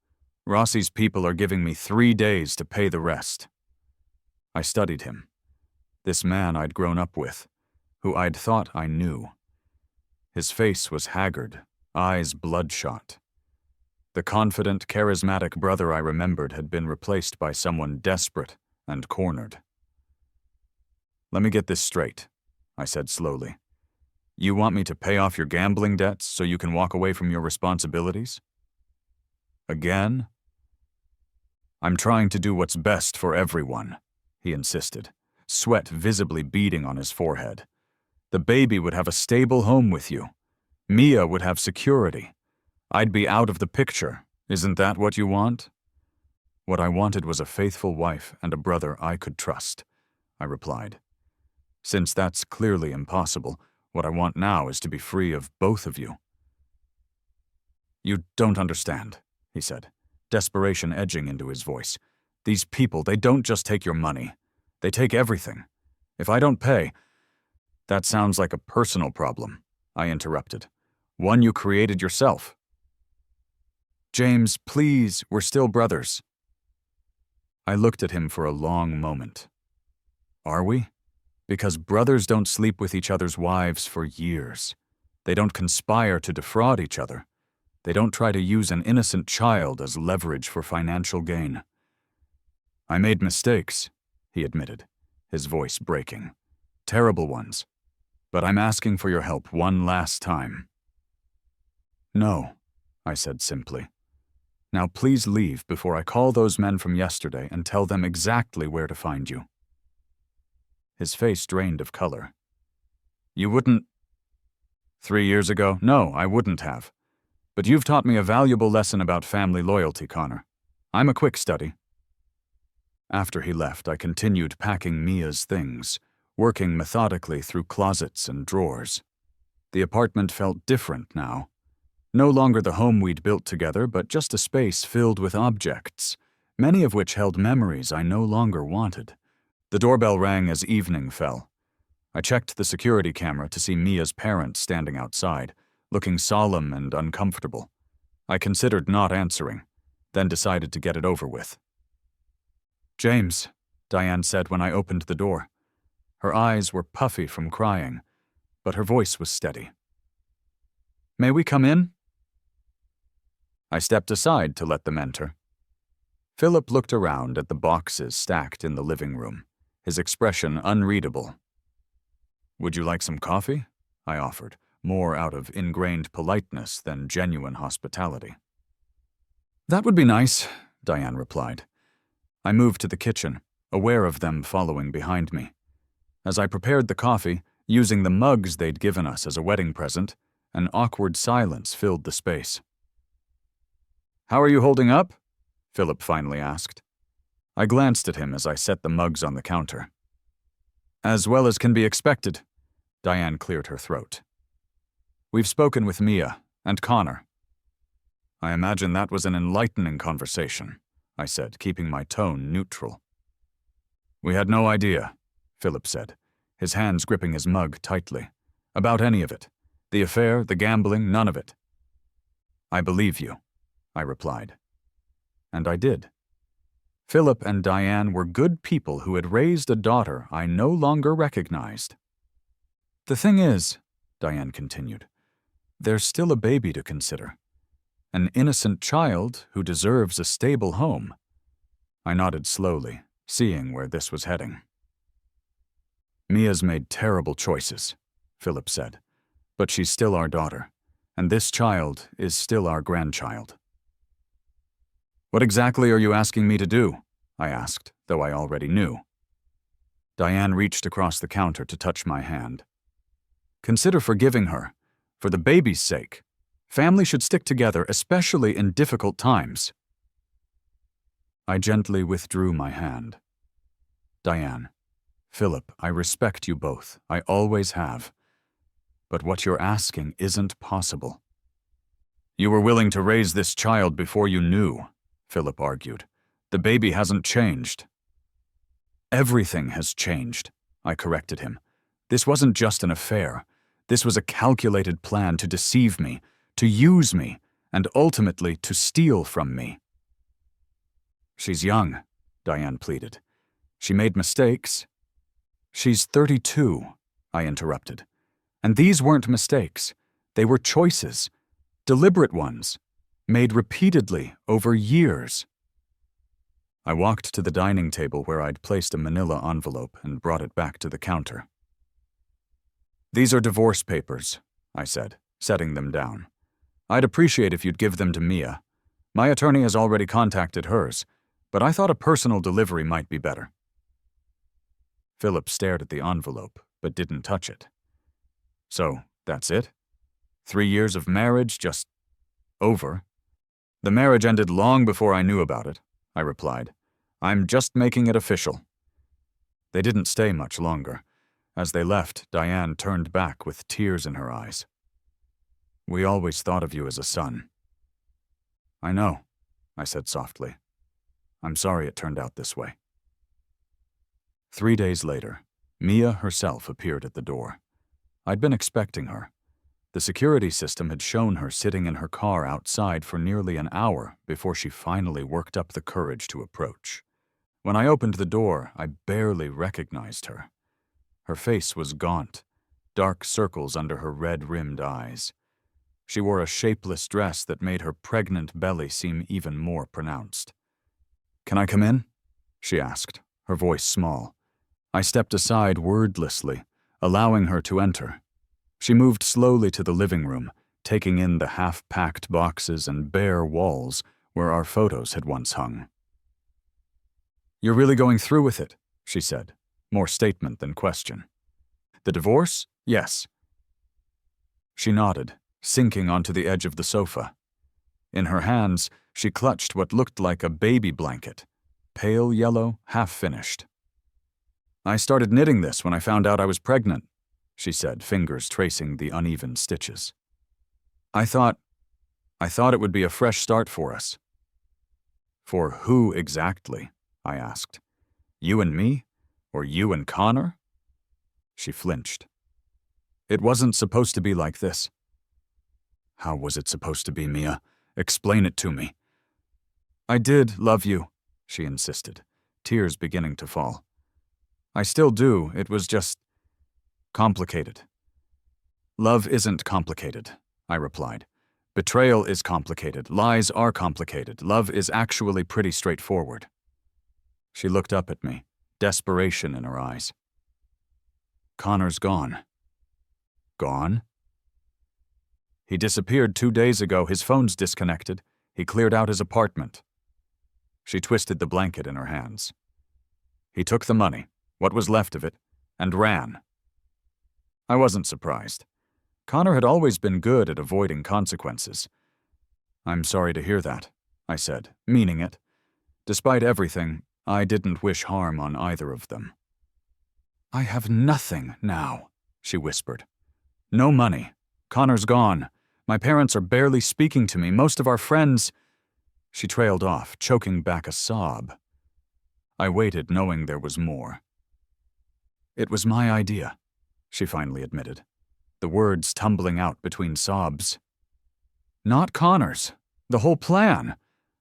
Rossi's people are giving me 3 days to pay the rest." I studied him. This man I'd grown up with, who I'd thought I knew. His face was haggard, eyes bloodshot. The confident, charismatic brother I remembered had been replaced by someone desperate and cornered. "Let me get this straight," I said slowly. "You want me to pay off your gambling debts so you can walk away from your responsibilities?" "Again?" "I'm trying to do what's best for everyone," he insisted, sweat visibly beading on his forehead. "The baby would have a stable home with you. Mia would have security. I'd be out of the picture. Isn't that what you want?" "What I wanted was a faithful wife and a brother I could trust," I replied. "Since that's clearly impossible, what I want now is to be free of both of you." "You don't understand," he said, desperation edging into his voice. "These people, they don't just take your money. They take everything. If I don't pay—" "That sounds like a personal problem," I interrupted. "One you created yourself." "James, please, we're still brothers." I looked at him for a long moment. "Are we? Because brothers don't sleep with each other's wives for years. They don't conspire to defraud each other. They don't try to use an innocent child as leverage for financial gain." "I made mistakes," he admitted, his voice breaking. "Terrible ones. But I'm asking for your help one last time." "No," I said simply. "Now please leave before I call those men from yesterday and tell them exactly where to find you." His face drained of color. "You wouldn't—" "3 years ago? No, I wouldn't have. But you've taught me a valuable lesson about family loyalty, Connor. I'm a quick study." After he left, I continued packing Mia's things, working methodically through closets and drawers. The apartment felt different now. No longer the home we'd built together, but just a space filled with objects, many of which held memories I no longer wanted. The doorbell rang as evening fell. I checked the security camera to see Mia's parents standing outside, looking solemn and uncomfortable. I considered not answering, then decided to get it over with. "James," Diane said when I opened the door. Her eyes were puffy from crying, but her voice was steady. "May we come in?" I stepped aside to let them enter. Philip looked around at the boxes stacked in the living room, his expression unreadable. "Would you like some coffee?" I offered, more out of ingrained politeness than genuine hospitality. "That would be nice," Diane replied. I moved to the kitchen, aware of them following behind me. As I prepared the coffee, using the mugs they'd given us as a wedding present, an awkward silence filled the space. "How are you holding up?" Philip finally asked. I glanced at him as I set the mugs on the counter. "As well as can be expected," Diane cleared her throat. "We've spoken with Mia and Connor." "I imagine that was an enlightening conversation," I said, keeping my tone neutral. "We had no idea," Philip said, his hands gripping his mug tightly. "About any of it. The affair, the gambling, none of it." "I believe you," I replied. And I did. Philip and Diane were good people who had raised a daughter I no longer recognized. "The thing is," Diane continued, "there's still a baby to consider. An innocent child who deserves a stable home." I nodded slowly, seeing where this was heading. "Mia's made terrible choices," Philip said, "but she's still our daughter, and this child is still our grandchild." "What exactly are you asking me to do?" I asked, though I already knew. Diane reached across the counter to touch my hand. "Consider forgiving her, for the baby's sake. Family should stick together, especially in difficult times." I gently withdrew my hand. "Diane, Philip, I respect you both. I always have. But what you're asking isn't possible." "You were willing to raise this child before you knew," Philip argued. "The baby hasn't changed." "Everything has changed," I corrected him. "This wasn't just an affair. This was a calculated plan to deceive me, to use me, and ultimately to steal from me." "She's young," Diane pleaded. "She made mistakes." "She's 32, I interrupted. "And these weren't mistakes. They were choices, deliberate ones, made repeatedly over years." I walked to the dining table where I'd placed a manila envelope and brought it back to the counter. "These are divorce papers," I said, setting them down. "I'd appreciate if you'd give them to Mia. My attorney has already contacted hers, but I thought a personal delivery might be better." Philip stared at the envelope, but didn't touch it. "So, that's it? 3 years of marriage just over?" "The marriage ended long before I knew about it," I replied. "I'm just making it official." They didn't stay much longer. As they left, Diane turned back with tears in her eyes. "We always thought of you as a son." "I know," I said softly. "I'm sorry it turned out this way." 3 days later, Mia herself appeared at the door. I'd been expecting her. The security system had shown her sitting in her car outside for nearly an hour before she finally worked up the courage to approach. When I opened the door, I barely recognized her. Her face was gaunt, dark circles under her red-rimmed eyes. She wore a shapeless dress that made her pregnant belly seem even more pronounced. "Can I come in?" she asked, her voice small. I stepped aside wordlessly, allowing her to enter. She moved slowly to the living room, taking in the half-packed boxes and bare walls where our photos had once hung. "You're really going through with it," she said, more statement than question. "The divorce? Yes." She nodded, sinking onto the edge of the sofa. In her hands, she clutched what looked like a baby blanket, pale yellow, half-finished. "I started knitting this when I found out I was pregnant," she said, fingers tracing the uneven stitches. I thought it would be a fresh start for us." For who exactly? I asked. You and me? Or you and Connor? She flinched. It wasn't supposed to be like this. How was it supposed to be, Mia? Explain it to me. I did love you, she insisted, tears beginning to fall. I still do, it was just complicated. Love isn't complicated, I replied. Betrayal is complicated, lies are complicated, love is actually pretty straightforward. She looked up at me, desperation in her eyes. Connor's gone. Gone? He disappeared 2 days ago, his phone's disconnected. He cleared out his apartment. She twisted the blanket in her hands. He took the money, what was left of it, and ran. I wasn't surprised. Connor had always been good at avoiding consequences. I'm sorry to hear that, I said, meaning it. Despite everything, I didn't wish harm on either of them. I have nothing now, she whispered. No money. Connor's gone. My parents are barely speaking to me. Most of our friends... She trailed off, choking back a sob. I waited, knowing there was more. It was my idea, she finally admitted, the words tumbling out between sobs. Not Connor's. The whole plan.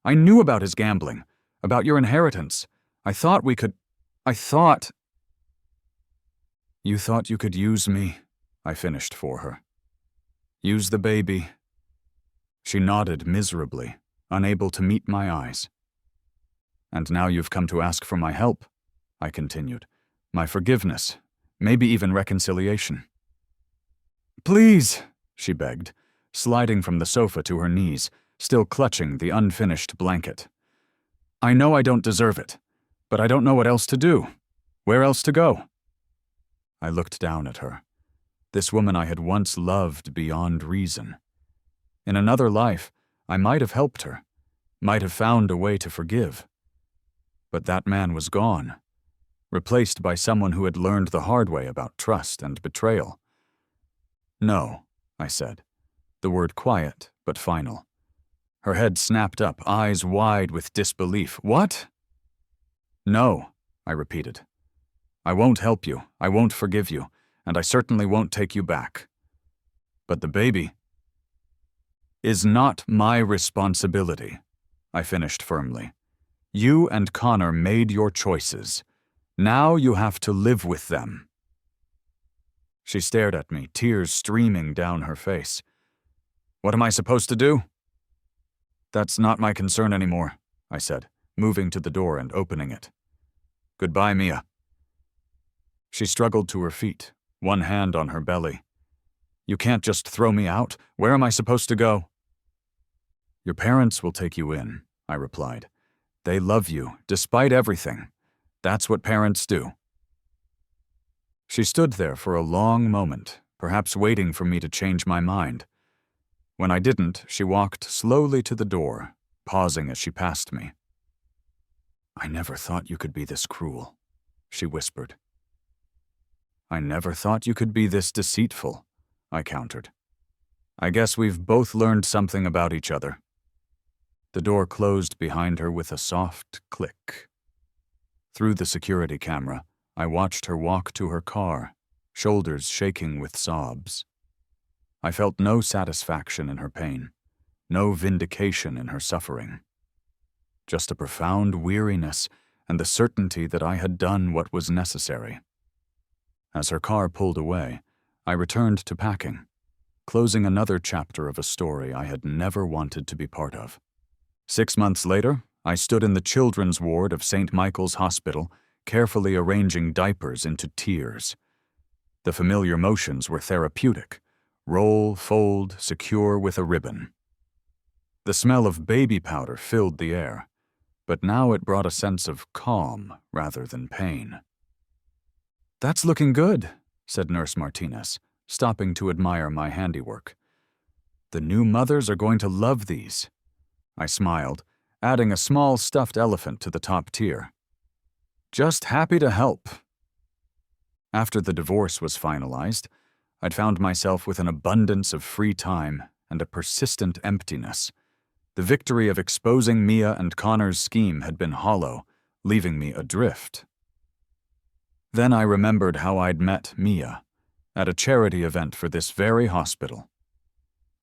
I knew about his gambling, about your inheritance. I thought we could... You thought you could use me, I finished for her. Use the baby. She nodded miserably, unable to meet my eyes. And now you've come to ask for my help, I continued. My forgiveness, maybe even reconciliation. Please, she begged, sliding from the sofa to her knees, still clutching the unfinished blanket. I know I don't deserve it, but I don't know what else to do. Where else to go? I looked down at her. This woman I had once loved beyond reason. In another life, I might have helped her, might have found a way to forgive. But that man was gone, replaced by someone who had learned the hard way about trust and betrayal. No, I said, the word quiet but final. Her head snapped up, eyes wide with disbelief. What? No, I repeated. I won't help you, I won't forgive you, and I certainly won't take you back. But the baby is not my responsibility, I finished firmly. You and Connor made your choices. Now you have to live with them. She stared at me, tears streaming down her face. What am I supposed to do? That's not my concern anymore, I said, moving to the door and opening it. Goodbye, Mia. She struggled to her feet, one hand on her belly. You can't just throw me out. Where am I supposed to go? Your parents will take you in, I replied. They love you, despite everything. That's what parents do. She stood there for a long moment, perhaps waiting for me to change my mind. When I didn't, she walked slowly to the door, pausing as she passed me. I never thought you could be this cruel, she whispered. I never thought you could be this deceitful, I countered. I guess we've both learned something about each other. The door closed behind her with a soft click. Through the security camera, I watched her walk to her car, shoulders shaking with sobs. I felt no satisfaction in her pain, no vindication in her suffering. Just a profound weariness and the certainty that I had done what was necessary. As her car pulled away, I returned to packing, closing another chapter of a story I had never wanted to be part of. 6 months later, I stood in the children's ward of St. Michael's Hospital, carefully arranging diapers into tiers. The familiar motions were therapeutic. Roll, fold, secure with a ribbon. The smell of baby powder filled the air, but now it brought a sense of calm rather than pain. That's looking good, said Nurse Martinez, stopping to admire my handiwork. The new mothers are going to love these. I smiled, adding a small stuffed elephant to the top tier. Just happy to help. After the divorce was finalized, I'd found myself with an abundance of free time and a persistent emptiness. The victory of exposing Mia and Connor's scheme had been hollow, leaving me adrift. Then I remembered how I'd met Mia at a charity event for this very hospital.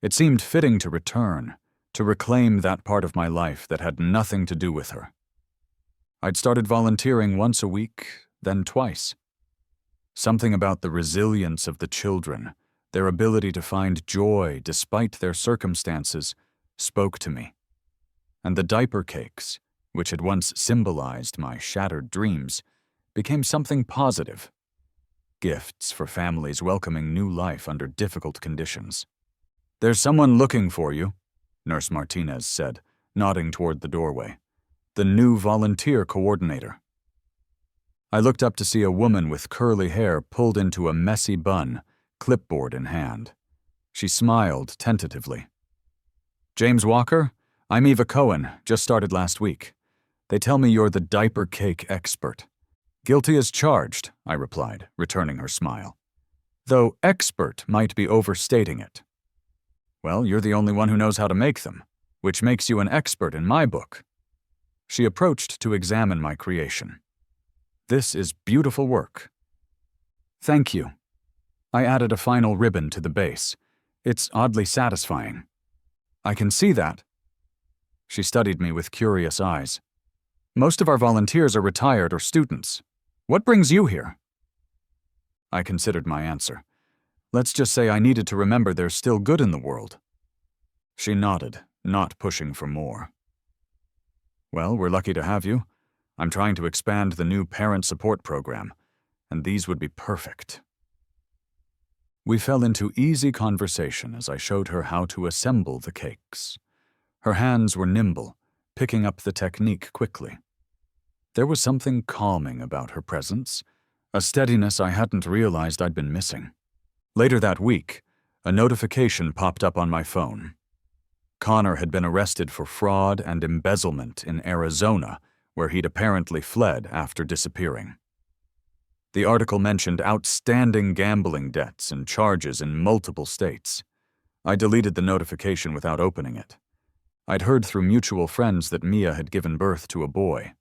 It seemed fitting to return, to reclaim that part of my life that had nothing to do with her. I'd started volunteering once a week, then twice. Something about the resilience of the children, their ability to find joy despite their circumstances, spoke to me. And the diaper cakes, which had once symbolized my shattered dreams, became something positive. Gifts for families welcoming new life under difficult conditions. "There's someone looking for you," Nurse Martinez said, nodding toward the doorway. "The new volunteer coordinator." I looked up to see a woman with curly hair pulled into a messy bun, clipboard in hand. She smiled tentatively. "James Walker, I'm Eva Cohen, just started last week. They tell me you're the diaper cake expert." "Guilty as charged," I replied, returning her smile. "Though expert might be overstating it." "Well, you're the only one who knows how to make them, which makes you an expert in my book." She approached to examine my creation. "This is beautiful work." "Thank you." I added a final ribbon to the base. "It's oddly satisfying." "I can see that." She studied me with curious eyes. "Most of our volunteers are retired or students. What brings you here?" I considered my answer. "Let's just say I needed to remember there's still good in the world." She nodded, not pushing for more. "Well, we're lucky to have you. I'm trying to expand the new parent support program, and these would be perfect." We fell into easy conversation as I showed her how to assemble the cakes. Her hands were nimble, picking up the technique quickly. There was something calming about her presence, a steadiness I hadn't realized I'd been missing. Later that week, a notification popped up on my phone. Connor had been arrested for fraud and embezzlement in Arizona, where he'd apparently fled after disappearing. The article mentioned outstanding gambling debts and charges in multiple states. I deleted the notification without opening it. I'd heard through mutual friends that Mia had given birth to a boy.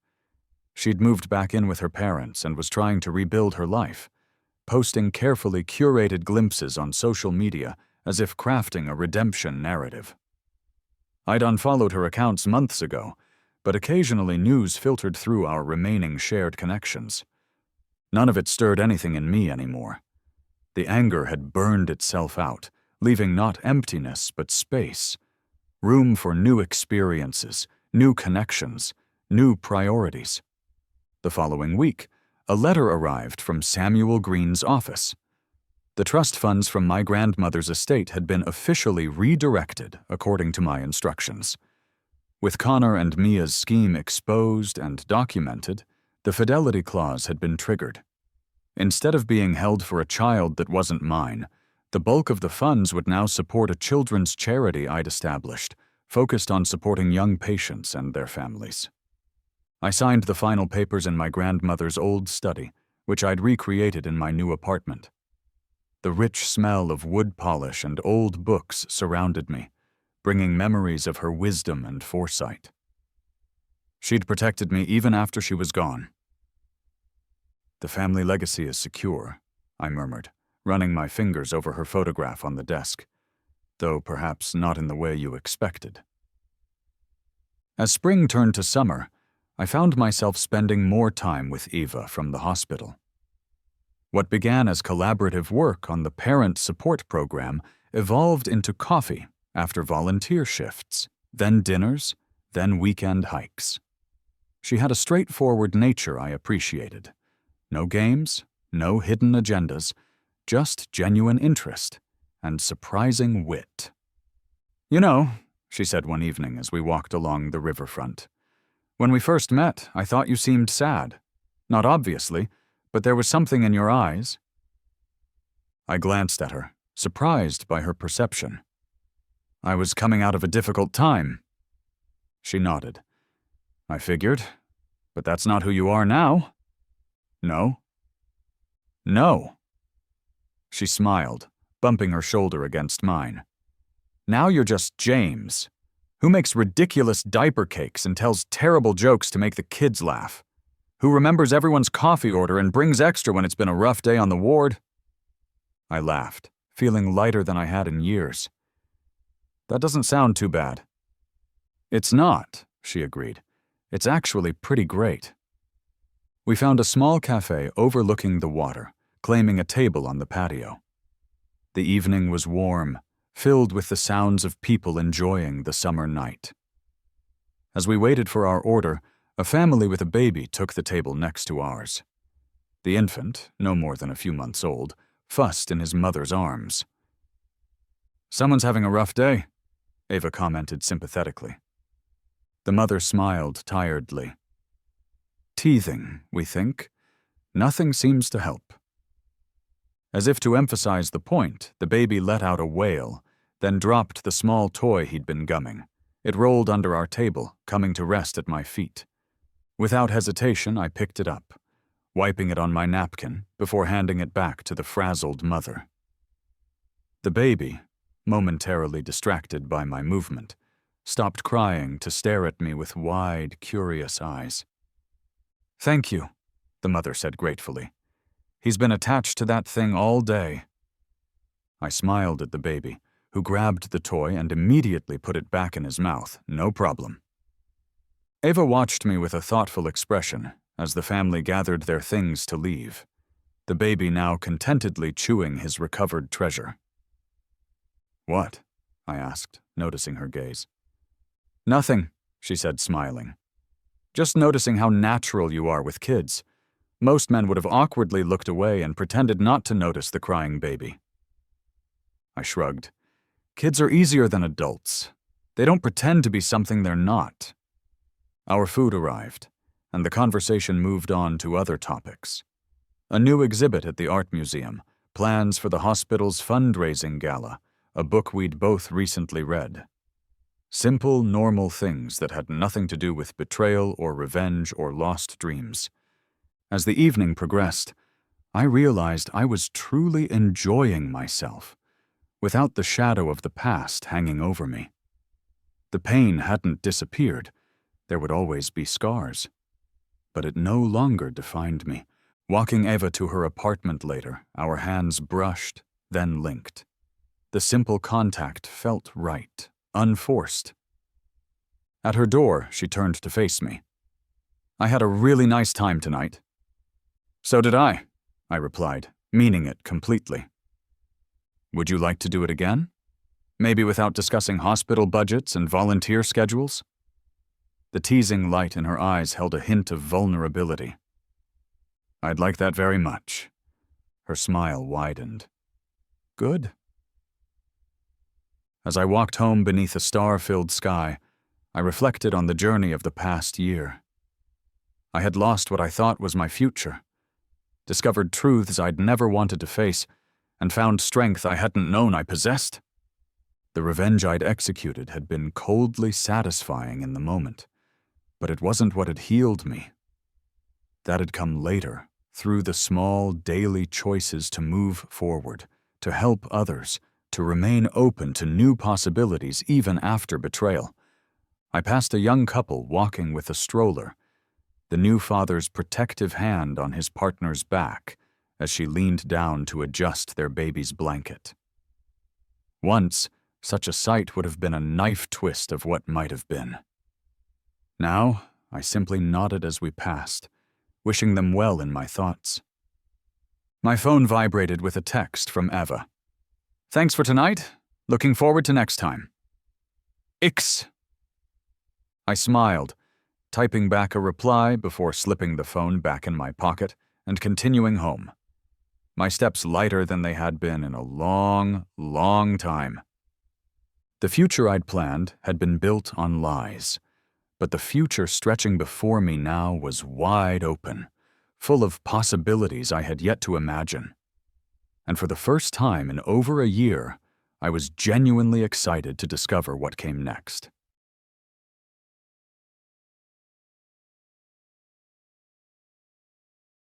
She'd moved back in with her parents and was trying to rebuild her life, posting carefully curated glimpses on social media as if crafting a redemption narrative. I'd unfollowed her accounts months ago, but occasionally news filtered through our remaining shared connections. None of it stirred anything in me anymore. The anger had burned itself out, leaving not emptiness but space. Room for new experiences, new connections, new priorities. The following week, a letter arrived from Samuel Green's office. The trust funds from my grandmother's estate had been officially redirected according to my instructions. With Connor and Mia's scheme exposed and documented, the fidelity clause had been triggered. Instead of being held for a child that wasn't mine, the bulk of the funds would now support a children's charity I'd established, focused on supporting young patients and their families. I signed the final papers in my grandmother's old study, which I'd recreated in my new apartment. The rich smell of wood polish and old books surrounded me, bringing memories of her wisdom and foresight. She'd protected me even after she was gone. "The family legacy is secure," I murmured, running my fingers over her photograph on the desk, though perhaps not in the way you expected. As spring turned to summer, I found myself spending more time with Eva from the hospital. What began as collaborative work on the parent support program evolved into coffee after volunteer shifts, then dinners, then weekend hikes. She had a straightforward nature I appreciated. No games, no hidden agendas, just genuine interest and surprising wit. "You know," she said one evening as we walked along the riverfront, "when we first met, I thought you seemed sad. Not obviously, but there was something in your eyes." I glanced at her, surprised by her perception. "I was coming out of a difficult time." She nodded. "I figured, but that's not who you are now." "No?" "No." She smiled, bumping her shoulder against mine. "Now you're just James, Who makes ridiculous diaper cakes and tells terrible jokes to make the kids laugh? Who remembers everyone's coffee order and brings extra when it's been a rough day on the ward? I laughed, feeling lighter than I had in years. That doesn't sound too bad. It's not, she agreed. It's actually pretty great. We found a small cafe overlooking the water, claiming a table on the patio. The evening was warm, filled with the sounds of people enjoying the summer night. As we waited for our order, a family with a baby took the table next to ours. The infant, no more than a few months old, fussed in his mother's arms. "Someone's having a rough day," Ava commented sympathetically. The mother smiled tiredly. "Teething, we think. Nothing seems to help." As if to emphasize the point, the baby let out a wail, then dropped the small toy he'd been gumming. It rolled under our table, coming to rest at my feet. Without hesitation, I picked it up, wiping it on my napkin before handing it back to the frazzled mother. The baby, momentarily distracted by my movement, stopped crying to stare at me with wide, curious eyes. "Thank you," the mother said gratefully. "He's been attached to that thing all day." I smiled at the baby, who grabbed the toy and immediately put it back in his mouth, no problem. Ava watched me with a thoughtful expression as the family gathered their things to leave, the baby now contentedly chewing his recovered treasure. "What?" I asked, noticing her gaze. "Nothing," she said, smiling. "Just noticing how natural you are with kids. Most men would have awkwardly looked away and pretended not to notice the crying baby." I shrugged. Kids are easier than adults. They don't pretend to be something they're not. Our food arrived, and the conversation moved on to other topics. A new exhibit at the art museum, plans for the hospital's fundraising gala, a book we'd both recently read. Simple, normal things that had nothing to do with betrayal or revenge or lost dreams. As the evening progressed, I realized I was truly enjoying myself, without the shadow of the past hanging over me. The pain hadn't disappeared. There would always be scars. But it no longer defined me. Walking Ava to her apartment later, our hands brushed, then linked. The simple contact felt right, unforced. At her door, she turned to face me. "I had a really nice time tonight." "So did I replied, meaning it completely. "Would you like to do it again? Maybe without discussing hospital budgets and volunteer schedules?" The teasing light in her eyes held a hint of vulnerability. "I'd like that very much." Her smile widened. "Good." As I walked home beneath a star-filled sky, I reflected on the journey of the past year. I had lost what I thought was my future, discovered truths I'd never wanted to face, and found strength I hadn't known I possessed. The revenge I'd executed had been coldly satisfying in the moment, but it wasn't what had healed me. That had come later, through the small, daily choices to move forward, to help others, to remain open to new possibilities even after betrayal. I passed a young couple walking with a stroller, the new father's protective hand on his partner's back as she leaned down to adjust their baby's blanket. Once, such a sight would have been a knife twist of what might have been. Now, I simply nodded as we passed, wishing them well in my thoughts. My phone vibrated with a text from Ava. "Thanks for tonight. Looking forward to next time. Ix." I smiled, typing back a reply before slipping the phone back in my pocket and continuing home. My steps lighter than they had been in a long, long time. The future I'd planned had been built on lies, but the future stretching before me now was wide open, full of possibilities I had yet to imagine. And for the first time in over a year, I was genuinely excited to discover what came next.